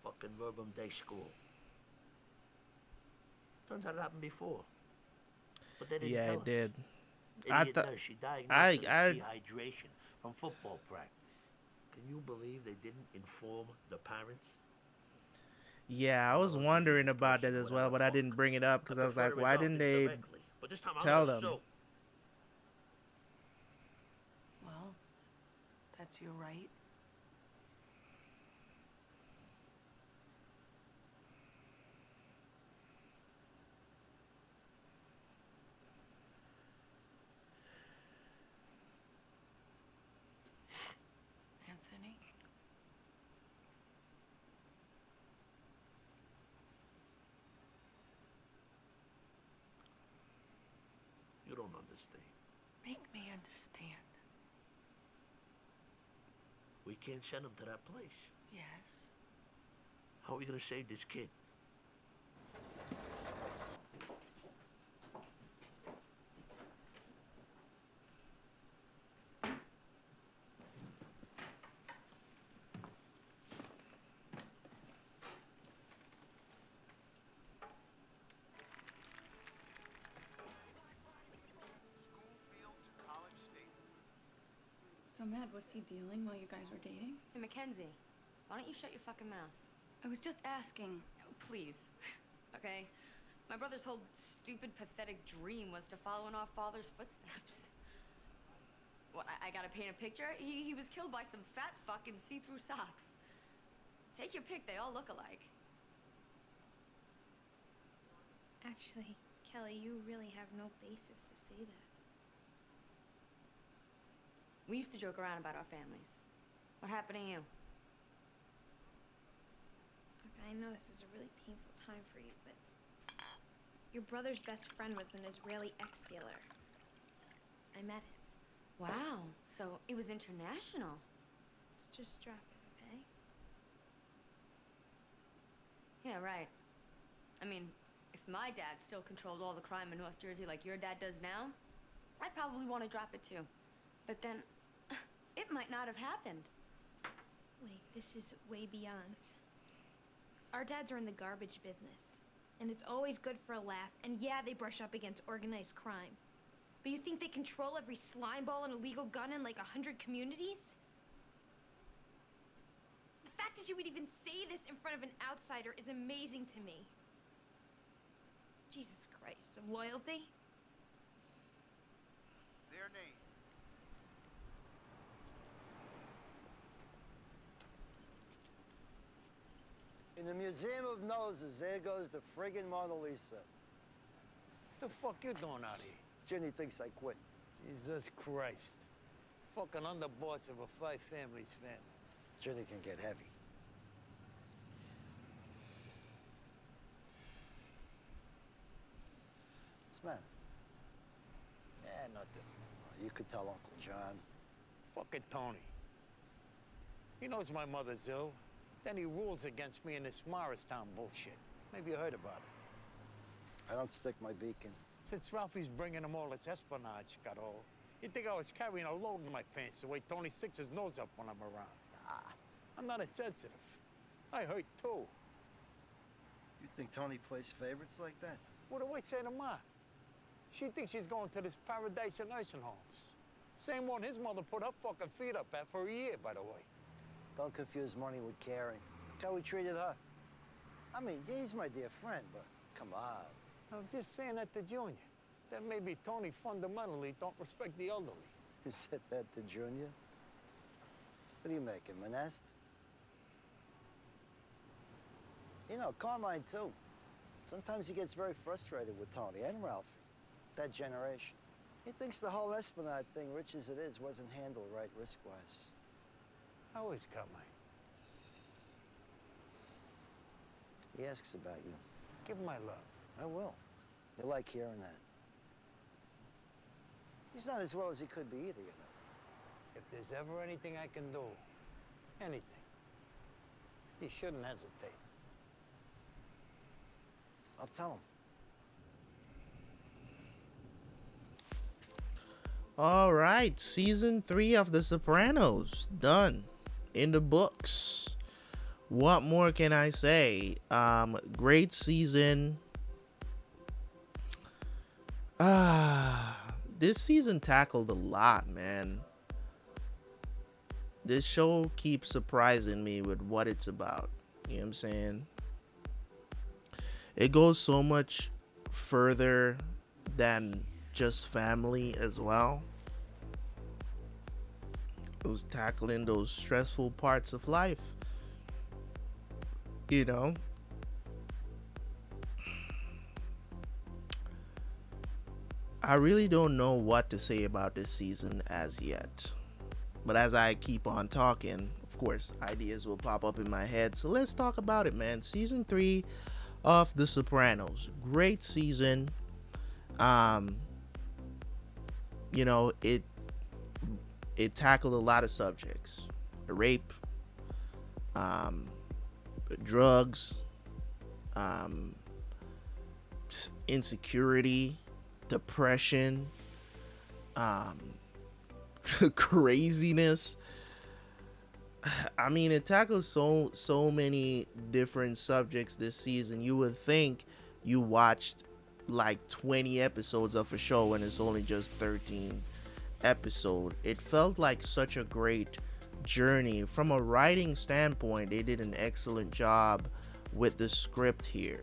Fucking Verbum Day school. Turns out it happened before. But they didn't Yeah, tell it us. did. Idiot nurse, she diagnosed him with dehydration from football practice. Can you believe they didn't inform the parents? Yeah, I was wondering about that as well, but I didn't bring it up because I was like, why didn't they But this time I'm tell gonna them? sue. Well, that's your right. Anthony? You don't understand. Make me understand. We can't send him to that place. Yes. How are we gonna save this kid? So, Matt, was he dealing while you guys were dating? Hey, Mackenzie, why don't you shut your fucking mouth? I was just asking. Please. Okay? My brother's whole stupid, pathetic dream was to follow in our father's footsteps. What, I gotta paint a picture? He was killed by some fat fuck in see-through socks. Take your pick, they all look alike. Actually, Kelly, you really have no basis to say that. We used to joke around about our families. What happened to you? Okay, I know this is a really painful time for you, but your brother's best friend was an Israeli ex-sailor. I met him. Wow, so it was international. Let's just drop it, okay? Yeah, right. I mean, if my dad still controlled all the crime in North Jersey like your dad does now, I'd probably want to drop it too. But then, it might not have happened. Wait, this is way beyond. Our dads are in the garbage business, and it's always good for a laugh, and yeah, they brush up against organized crime. But you think they control every slime ball and illegal gun in like 100 communities? The fact that you would even say this in front of an outsider is amazing to me. Jesus Christ, some loyalty? Their name. In the Museum of Noses, there goes the friggin' Mona Lisa. The fuck you doing out here? Ginny thinks I quit. Jesus Christ. Fucking underboss of a 5 families family. Ginny can get heavy. What's the matter? Yeah, nothing. You could tell Uncle John. Fucking Tony. He knows my mother's ill. Then he rules against me in this Morristown bullshit. Maybe you heard about it. I don't stick my beak in. Since Ralphie's bringing him all this espionage got old, you'd think I was carrying a load in my pants the way Tony sticks his nose up when I'm around. Nah, I'm not insensitive. I hurt too. You think Tony plays favorites like that? What do I say to Ma? She thinks she's going to this paradise of nursing homes. Same one his mother put her fucking feet up at for a year, by the way. Don't confuse money with caring. Look how we treated her. I mean, yeah, he's my dear friend, but come on. I was just saying that to Junior. That maybe Tony fundamentally don't respect the elderly. You said that to Junior? What are you making, Monest? You know, Carmine, too. Sometimes he gets very frustrated with Tony and Ralphie. That generation. He thinks the whole espionage thing, rich as it is, wasn't handled right risk-wise. How is Carmine? He asks about you. Give him my love. I will. You like hearing that. He's not as well as he could be either, you know. If there's ever anything I can do, anything, he shouldn't hesitate. I'll tell him. All right, season 3 of The Sopranos done, in the books. What more can I say? Great season. This season tackled a lot, man. This show keeps surprising me with what it's about. You know what I'm saying? It goes so much further than just family as well. It was tackling those stressful parts of life. You know? I really don't know what to say about this season as yet. But as I keep on talking, of course, ideas will pop up in my head. So let's talk about it, man. Season 3 of The Sopranos. Great season. You know, it tackled a lot of subjects. Rape, drugs, insecurity, depression, craziness. I mean, it tackles so many different subjects this season. You would think you watched like 20 episodes of a show and it's only just 13 episodes. It felt like such a great journey. From a writing standpoint, they did an excellent job with the script here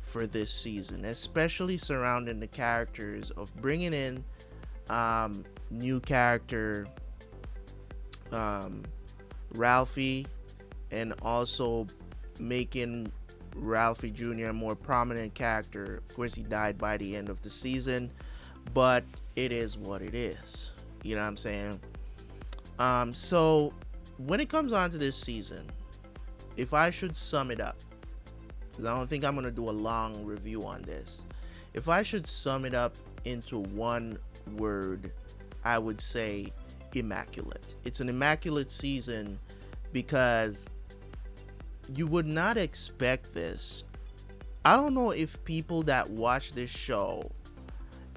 for this season, especially surrounding the characters, of bringing in new character Ralphie, and also making Ralphie Jr. a more prominent character. Of course, he died by the end of the season, but it is what it is. You know what I'm saying? So when it comes on to this season, if I should sum it up, because I don't think I'm going to do a long review on this. If I should sum it up into one word, I would say immaculate. It's an immaculate season because you would not expect this. I don't know if people that watch this show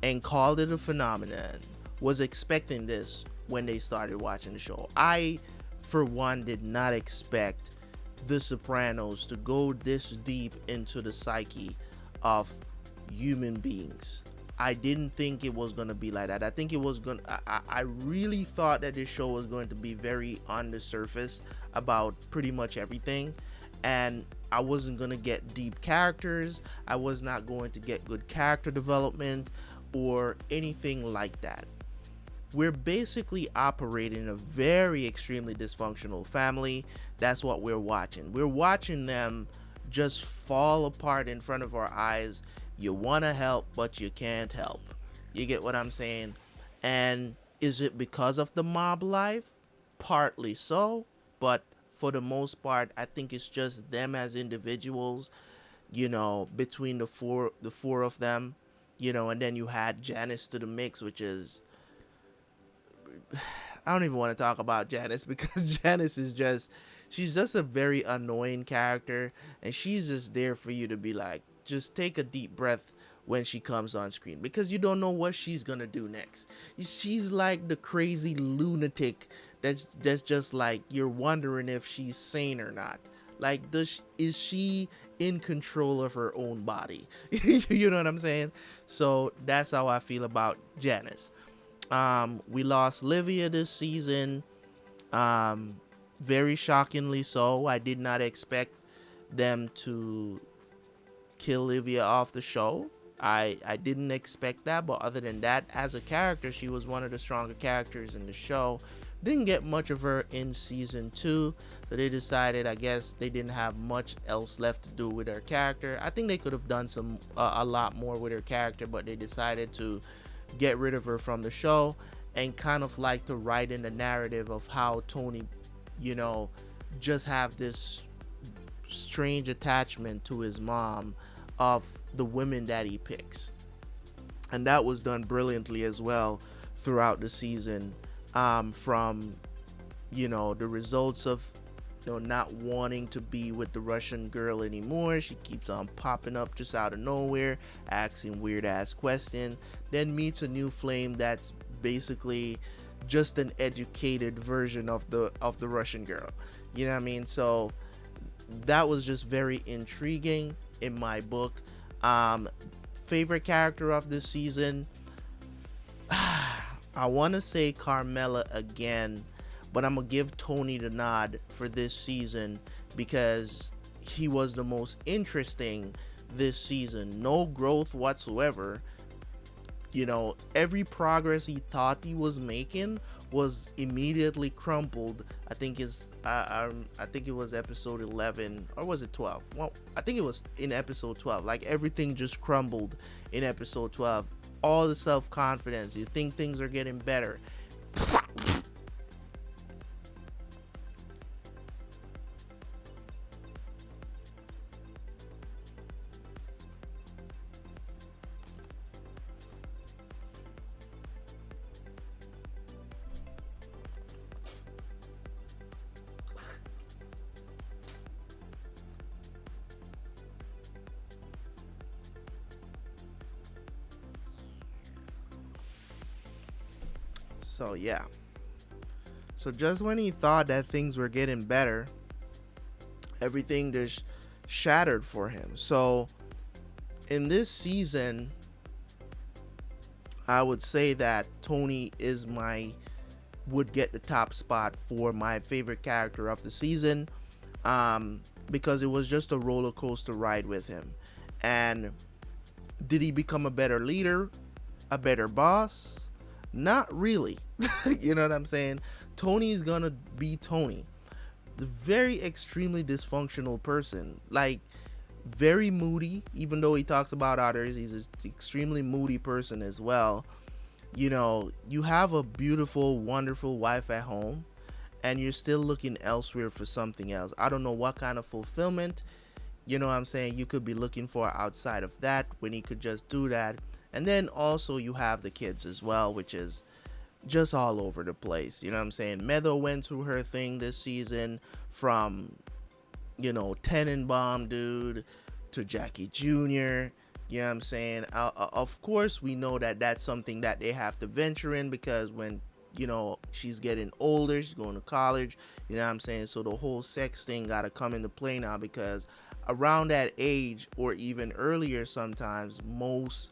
and called it a phenomenon was expecting this when they started watching the show. I, for one, did not expect The Sopranos to go this deep into the psyche of human beings. I didn't think it was going to be like that. I think it was going to, I really thought that this show was going to be very on the surface about pretty much everything. And I wasn't going to get deep characters. I was not going to get good character development or anything like that. We're basically operating a very extremely dysfunctional family. That's what we're watching. We're watching them just fall apart in front of our eyes. You want to help, but you can't help. You get what I'm saying? And is it because of the mob life? Partly so, but for the most part, I think it's just them as individuals, you know, between the four of them, you know, and then you had Janice to the mix, which is, I don't even want to talk about Janice because Janice is just, she's just a very annoying character, and she's just there for you to be like, just take a deep breath when she comes on screen, because you don't know what she's gonna do next. She's like the crazy lunatic that's just like, you're wondering if she's sane or not. Like, is she in control of her own body? You know what I'm saying? So that's how I feel about Janice. We lost Livia this season, very shockingly so. I did not expect them to kill Livia off the show. I didn't expect that, but other than that, as a character, she was one of the stronger characters in the show. Didn't get much of her in season 2, so they decided, I guess, they didn't have much else left to do with her character. I think they could have done some a lot more with her character, but they decided to get rid of her from the show and kind of like to write in the narrative of how Tony, you know, just have this strange attachment to his mom of the women that he picks. And that was done brilliantly as well throughout the season, from, you know, the results of, you know, not wanting to be with the Russian girl anymore. She keeps on popping up just out of nowhere, asking weird ass questions, then meets a new flame that's basically just an educated version of the Russian girl. You know what I mean? So that was just very intriguing in my book. Favorite character of this season, I want to say Carmela again, but I'm gonna give Tony the nod for this season because he was the most interesting this season. No growth whatsoever. You know, every progress he thought he was making was immediately crumpled. I think it was episode 11, or was it 12? Well, I think it was in episode 12. Like, everything just crumbled in episode 12. All the self-confidence. You think things are getting better. So yeah, so just when he thought that things were getting better, everything just shattered for him. So in this season, I would say that Tony would get the top spot for my favorite character of the season, because it was just a roller coaster ride with him. And did he become a better leader, a better boss? Not really. You know what I'm saying? Tony's gonna be Tony. The very extremely dysfunctional person. Like, very moody. Even though he talks about others, he's an extremely moody person as well. You know, you have a beautiful, wonderful wife at home, and you're still looking elsewhere for something else. I don't know what kind of fulfillment, you know what I'm saying, you could be looking for outside of that, when he could just do that. And then also you have the kids as well, which is just all over the place. You know what I'm saying? Meadow went through her thing this season, from, you know, Tenenbaum dude to Jackie Jr. You know what I'm saying? Of course, we know that that's something that they have to venture in, because when, you know, she's getting older, she's going to college, you know what I'm saying? So the whole sex thing got to come into play now, because around that age, or even earlier sometimes, most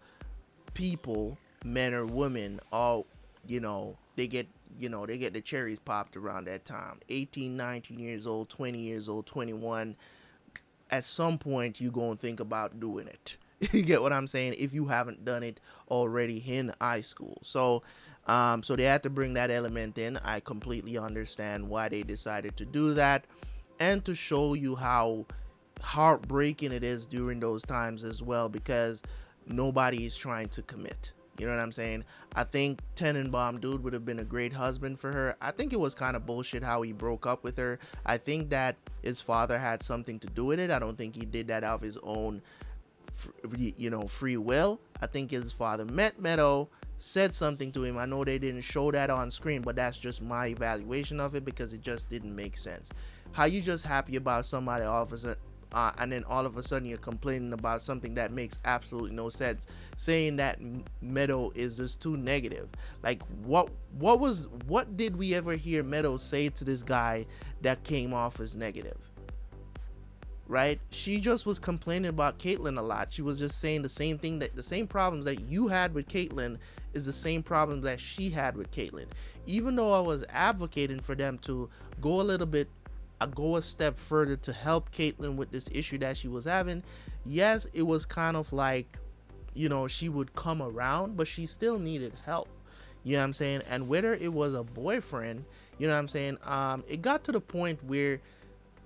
people, men or women, all, you know, they get the cherries popped around that time. 18, 19 years old, 20 years old, 21. At some point, you gonna think about doing it. You get what I'm saying? If you haven't done it already in high school. So they had to bring that element in. I completely understand why they decided to do that, and to show you how, heartbreaking it is during those times as well, because nobody is trying to commit. You know what I'm saying? I think Tenenbaum dude would have been a great husband for her. I think it was kind of bullshit how he broke up with her. I think that his father had something to do with it. I don't think he did that out of his own, free will. I think his father met Meadow, said something to him. I know they didn't show that on screen, but that's just my evaluation of it, because it just didn't make sense. How you just happy about somebody all of a sudden, and then all of a sudden you're complaining about something that makes absolutely no sense, saying that Meadow is just too negative. Like, what did we ever hear Meadow say to this guy that came off as negative? Right? She just was complaining about Caitlyn a lot. She was just saying the same thing, that the same problems that you had with Caitlyn is the same problems that she had with Caitlyn. Even though I was advocating for them to go a step further to help Caitlyn with this issue that she was having, yes, it was kind of like, she would come around, but she still needed help. You know what I'm saying? And whether it was a boyfriend, you know what I'm saying, it got to the point where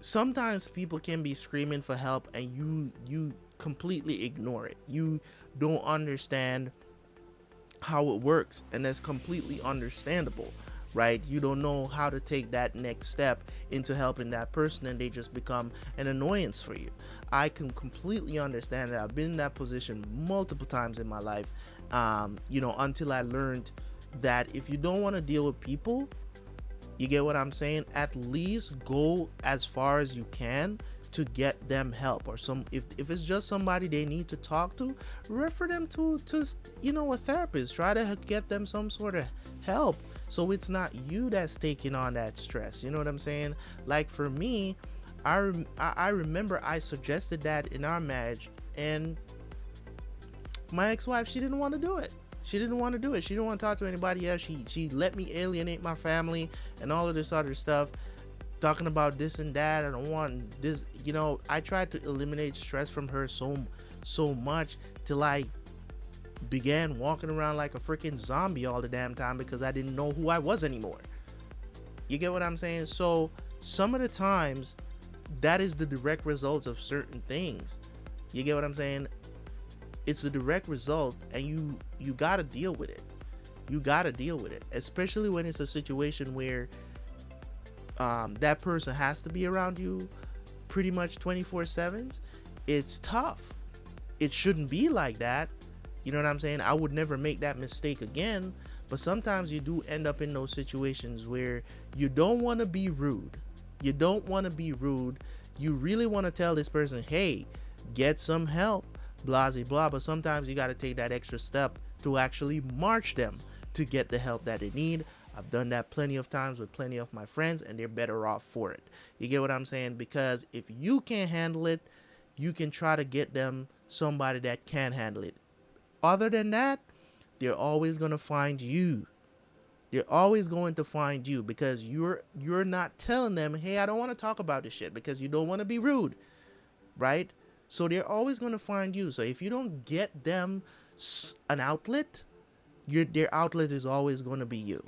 sometimes people can be screaming for help and you completely ignore it. You don't understand how it works, and that's completely understandable, right? You don't know how to take that next step into helping that person, and they just become an annoyance for you. I can completely understand that. I've been in that position multiple times in my life, until I learned that if you don't want to deal with people, you get what I'm saying, at least go as far as you can to get them help, or if it's just somebody they need to talk to, refer them to a therapist. Try to get them some sort of help, so it's not you that's taking on that stress. You know what I'm saying? Like for me, I remember I suggested that in our marriage, and my ex-wife, she didn't want to do it. She didn't want to do it. She didn't want to talk to anybody else. She let me alienate my family and all of this other stuff, talking about this and that. I don't want this. I tried to eliminate stress from her so much till I began walking around like a freaking zombie all the damn time, because I didn't know who I was anymore. You get what I'm saying? So some of the times that is the direct result of certain things. You get what I'm saying? It's the direct result, and you gotta deal with it. You gotta deal with it, especially when it's a situation where that person has to be around you pretty much 24/7. It's tough. It shouldn't be like that. You know what I'm saying? I would never make that mistake again, but sometimes you do end up in those situations where you don't want to be rude. You don't want to be rude. You really want to tell this person, hey, get some help, blah, blah, blah. But sometimes you got to take that extra step to actually march them to get the help that they need. I've done that plenty of times with plenty of my friends, and they're better off for it. You get what I'm saying? Because if you can't handle it, you can try to get them somebody that can handle it. Other than that, they're always going to find you. They're always going to find you, because you're not telling them, hey, I don't want to talk about this shit, because you don't want to be rude, right? So they're always going to find you. So if you don't get them an outlet, their outlet is always going to be you.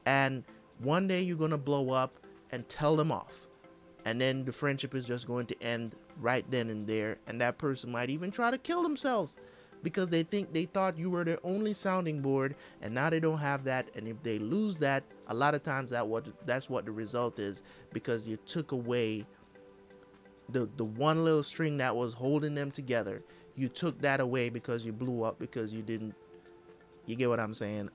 And one day you're going to blow up and tell them off. And then the friendship is just going to end right then and there. And that person might even try to kill themselves, because they thought you were their only sounding board, and now they don't have that. And if they lose that, a lot of times that's what the result is, because you took away the one little string that was holding them together. You took that away because you blew up, because you get what I'm saying?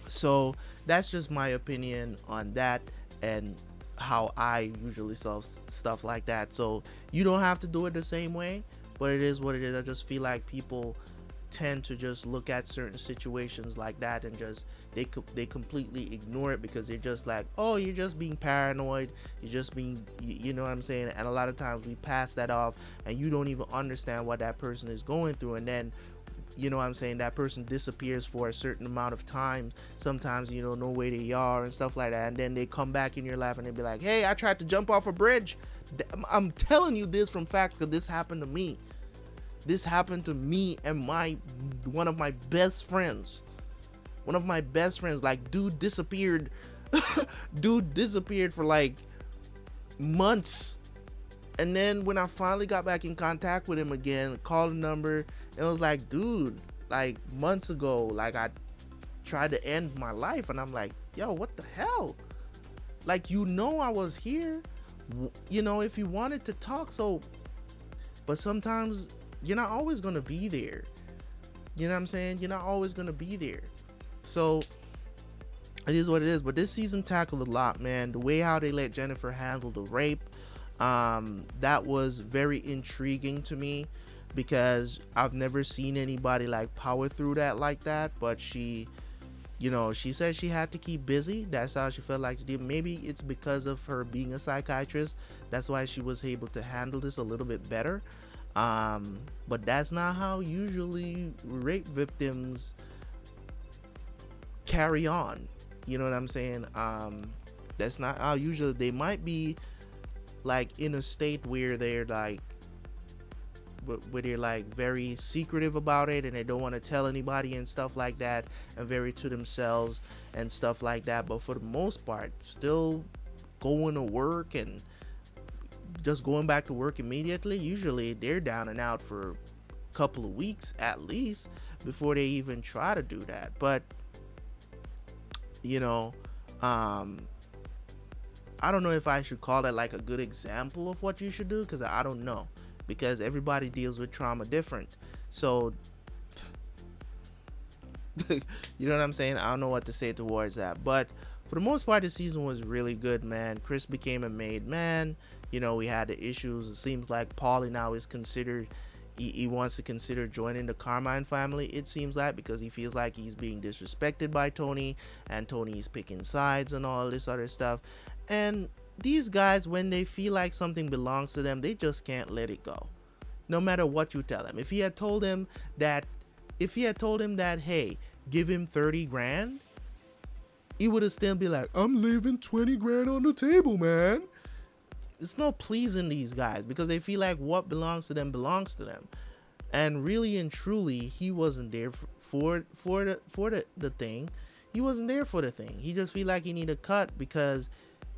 So that's just my opinion on that, and how I usually solve stuff like that. So you don't have to do it the same way, but it is what it is. I just feel like people tend to just look at certain situations like that and just they completely ignore it, because they're just like, oh, you're just being paranoid, you're just being, you know what I'm saying? And a lot of times we pass that off, and you don't even understand what that person is going through, and then, you know what I'm saying, that person disappears for a certain amount of time. Sometimes you don't know where they are and stuff like that, and then they come back in your life and they be like, hey, I tried to jump off a bridge. I'm telling you this from facts, because this happened to me. This happened to me and one of my best friends. Like, dude disappeared for like months. And then when I finally got back in contact with him again, called the number, it was like, dude, like months ago, like I tried to end my life, and I'm like, yo, what the hell? Like, you know, I was here, you know, if you wanted to talk. So, but sometimes you're not always gonna be there. You know what I'm saying? You're not always gonna be there. So it is what it is. But this season tackled a lot, man. The way how they let Jennifer handle the rape, that was very intriguing to me, because I've never seen anybody like power through that like that. But she, you know, she said she had to keep busy. That's how she felt like she did. Maybe it's because of her being a psychiatrist. That's why she was able to handle this a little bit better. But that's not how usually rape victims carry on. You know what I'm saying? That's not how usually they might be, like in a state where they're like, where they're like very secretive about it and they don't want to tell anybody and stuff like that, and very to themselves and stuff like that. But for the most part, still going to work and just going back to work immediately. Usually they're down and out for a couple of weeks at least before they even try to do that. But you know, I don't know if I should call that like a good example of what you should do, because I don't know, because everybody deals with trauma different. So you know what I'm saying? I don't know what to say towards that. But for the most part, the season was really good, man. Chris became a made man. You know, we had the issues. It seems like Paulie now is considered, he wants to consider joining the Carmine family, it seems like, because he feels like he's being disrespected by Tony, and Tony's picking sides and all this other stuff. And these guys, when they feel like something belongs to them, they just can't let it go, no matter what you tell them. If he had told him that, hey, give him 30 grand, he would have still be like, I'm leaving 20 grand on the table, man. It's no pleasing these guys, because they feel like what belongs to them belongs to them. And really and truly, he wasn't there for the thing. He wasn't there for the thing. He just feel like he need a cut because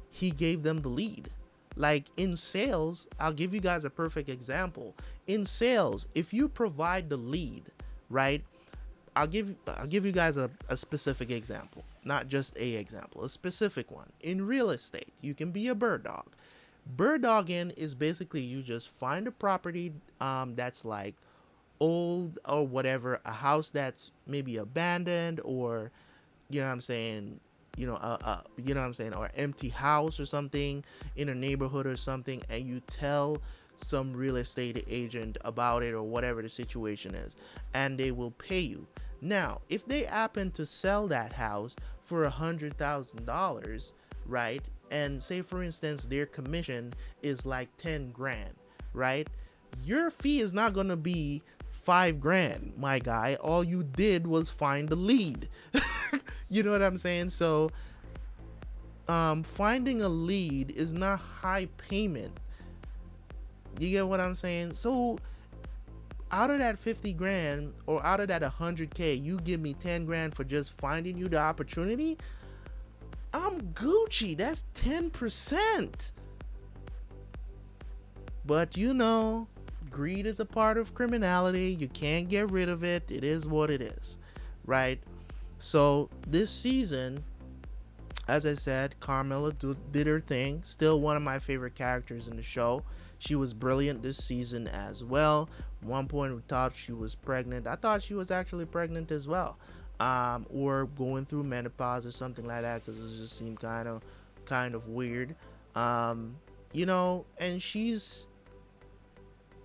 he gave them the lead. Like in sales, I'll give you guys a perfect example. In sales, if you provide the lead, right? I'll give you guys a specific example, not just a example, a specific one. In real estate, you can be a bird dog. Bird dogging is basically you just find a property that's like old or whatever, a house that's maybe abandoned, or you know what I'm saying, you know what I'm saying, or empty house or something in a neighborhood or something, and you tell some real estate agent about it or whatever the situation is, and they will pay you. Now, if they happen to sell that house for $100,000, right? And say for instance their commission is like 10 grand, right? Your fee is not gonna be 5 grand, my guy. All you did was find the lead. You know what I'm saying? So finding a lead is not high payment. You get what I'm saying? So out of that 50 grand or out of that 100K, you give me 10 grand for just finding you the opportunity, I'm Gucci. That's 10%. But you know, greed is a part of criminality. You can't get rid of it. It is what it is, right? So this season, as I said, Carmela did her thing. Still one of my favorite characters in the show. She was brilliant this season as well. At one point we thought she was pregnant. I thought she was actually pregnant as well. Or going through menopause or something like that, because it just seemed kind of weird. You know, and she's,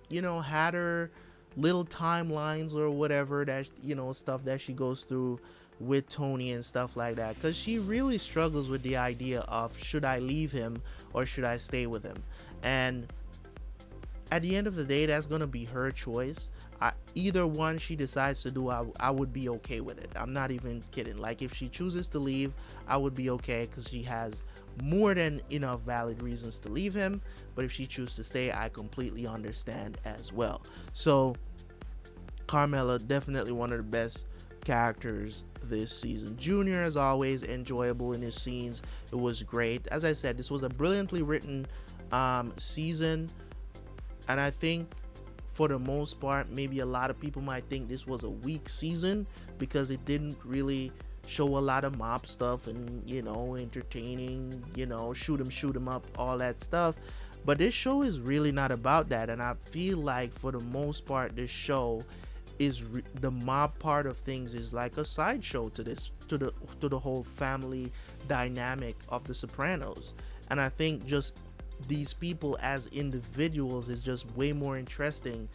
you know, had her little timelines or whatever that, you know, stuff that she goes through with Tony and stuff like that, because she really struggles with the idea of, should I leave him or should I stay with him? And at the end of the day, that's gonna be her choice. Either one she decides to do, I would be okay with it. I'm not even kidding. Like, if she chooses to leave, I would be okay, because she has more than enough valid reasons to leave him. But if she chooses to stay, I completely understand as well. So Carmela, definitely one of the best characters this season. Junior, as always, enjoyable in his scenes. It was great. As I said, this was a brilliantly written season. And I think for the most part, maybe a lot of people might think this was a weak season because it didn't really show a lot of mob stuff and, you know, entertaining, you know, shoot 'em up, all that stuff. But this show is really not about that, and I feel like for the most part, this show is the mob part of things is like a sideshow to this, to the whole family dynamic of The Sopranos. And I think just these people as individuals is just way more interesting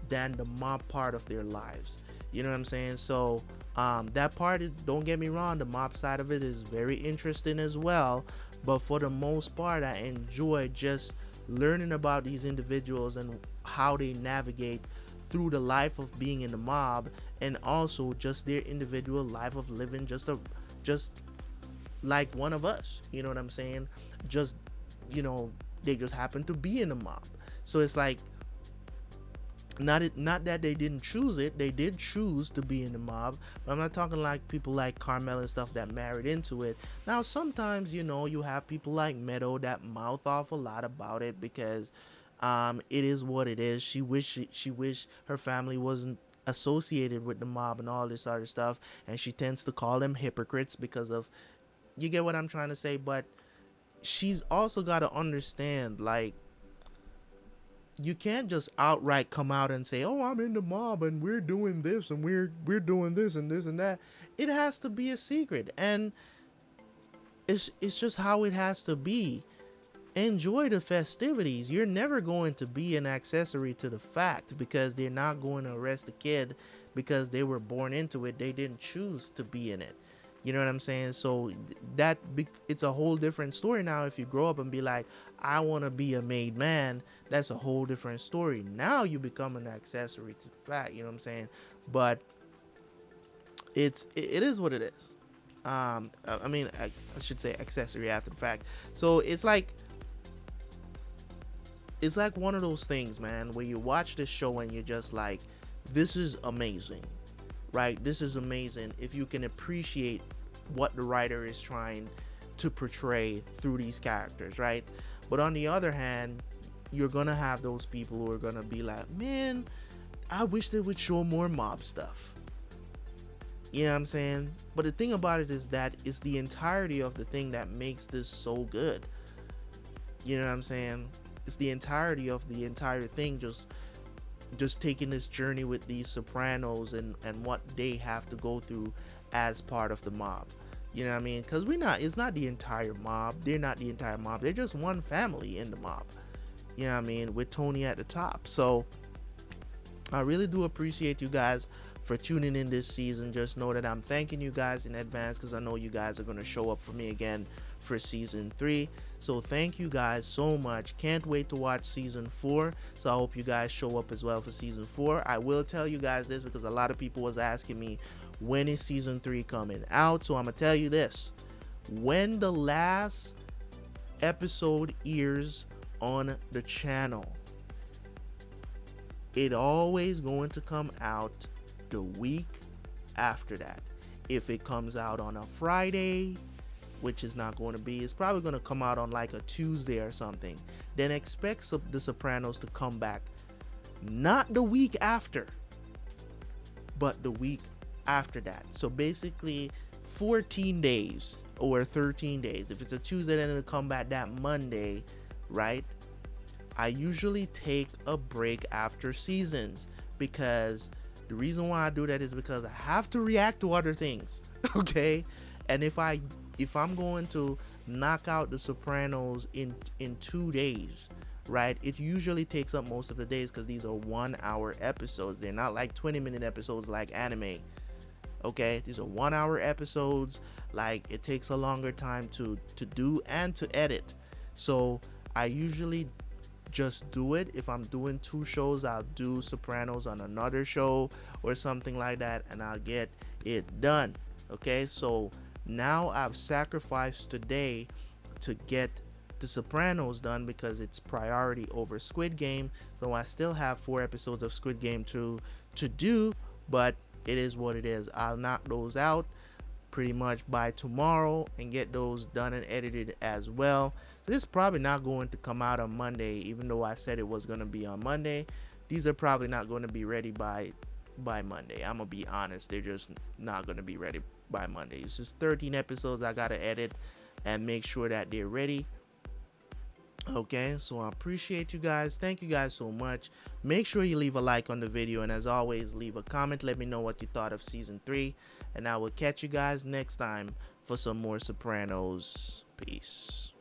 than the mob part of their lives. You know what I'm saying? So that part is, don't get me wrong, the mob side of it is very interesting as well. But for the most part, I enjoy just learning about these individuals and how they navigate through the life of being in the mob, and also just their individual life of living just like one of us. You know what I'm saying? Just, you know, they just happen to be in the mob. So it's like, not that they didn't choose it, they did choose to be in the mob, but I'm not talking like people like Carmel and stuff that married into it. Now sometimes, you know, you have people like Meadow that mouth off a lot about it because it is what it is. She wish her family wasn't associated with the mob and all this other stuff, and she tends to call them hypocrites because of, you get what I'm trying to say. But she's also got to understand, like, you can't just outright come out and say, oh, I'm in the mob and we're doing this and we're doing this and this and that. It has to be a secret, and it's just how it has to be. Enjoy the festivities. You're never going to be an accessory to the fact, because they're not going to arrest a kid because they were born into it. They didn't choose to be in it. You know what I'm saying? So it's a whole different story now. If you grow up and be like, I want to be a made man, that's a whole different story. Now you become an accessory to the fact. You know what I'm saying? But it is what it is. I mean, I should say accessory after the fact. So it's like one of those things, man, where you watch this show and you're just like, this is amazing, right? This is amazing if you can appreciate what the writer is trying to portray through these characters, right? But on the other hand, you're gonna have those people who are gonna be like, man, I wish they would show more mob stuff. You know what I'm saying? But the thing about it is that it's the entirety of the thing that makes this so good. You know what I'm saying? It's the entirety of the entire thing, just taking this journey with these Sopranos and what they have to go through as part of the mob. You know what I mean? Because it's not the entire mob. They're not the entire mob. They're just one family in the mob. You know what I mean? With Tony at the top. So I really do appreciate you guys for tuning in this season. Just know that I'm thanking you guys in advance, because I know you guys are going to show up for me again for season 3. So thank you guys so much. Can't wait to watch season 4. So I hope you guys show up as well for season 4. I will tell you guys this because a lot of people was asking me, when is season 3 coming out? So I'm gonna tell you this: when the last episode airs on the channel, it always going to come out the week after that. If it comes out on a Friday, which is not going to be, it's probably going to come out on like a Tuesday or something, then expect The Sopranos to come back not the week after, but the week after that. So basically 14 days or 13 days. If it's a Tuesday, then it'll come back that Monday, right? I usually take a break after seasons, because the reason why I do that is because I have to react to other things. Okay? And if I'm going to knock out The Sopranos in 2 days, right, it usually takes up most of the days, because these are 1 hour episodes. They're not like 20-minute episodes like anime. Okay, these are 1 hour episodes. Like, it takes a longer time to do and to edit. So I usually just do it. If I'm doing 2 shows, I'll do Sopranos on another show or something like that, and I'll get it done. Okay, so now I've sacrificed today to get The Sopranos done because it's priority over Squid Game. So I still have 4 episodes of Squid Game to do, but it is what it is. I'll knock those out pretty much by tomorrow and get those done and edited as well. So this is probably not going to come out on Monday, even though I said it was going to be on Monday. These are probably not going to be ready by Monday. I'm gonna be honest, they're just not going to be ready by Monday. It's just 13 episodes I gotta edit and make sure that they're ready. Okay, so I appreciate you guys. Thank you guys so much. Make sure you leave a like on the video, and as always, leave a comment. Let me know what you thought of season 3, and I will catch you guys next time for some more Sopranos. Peace.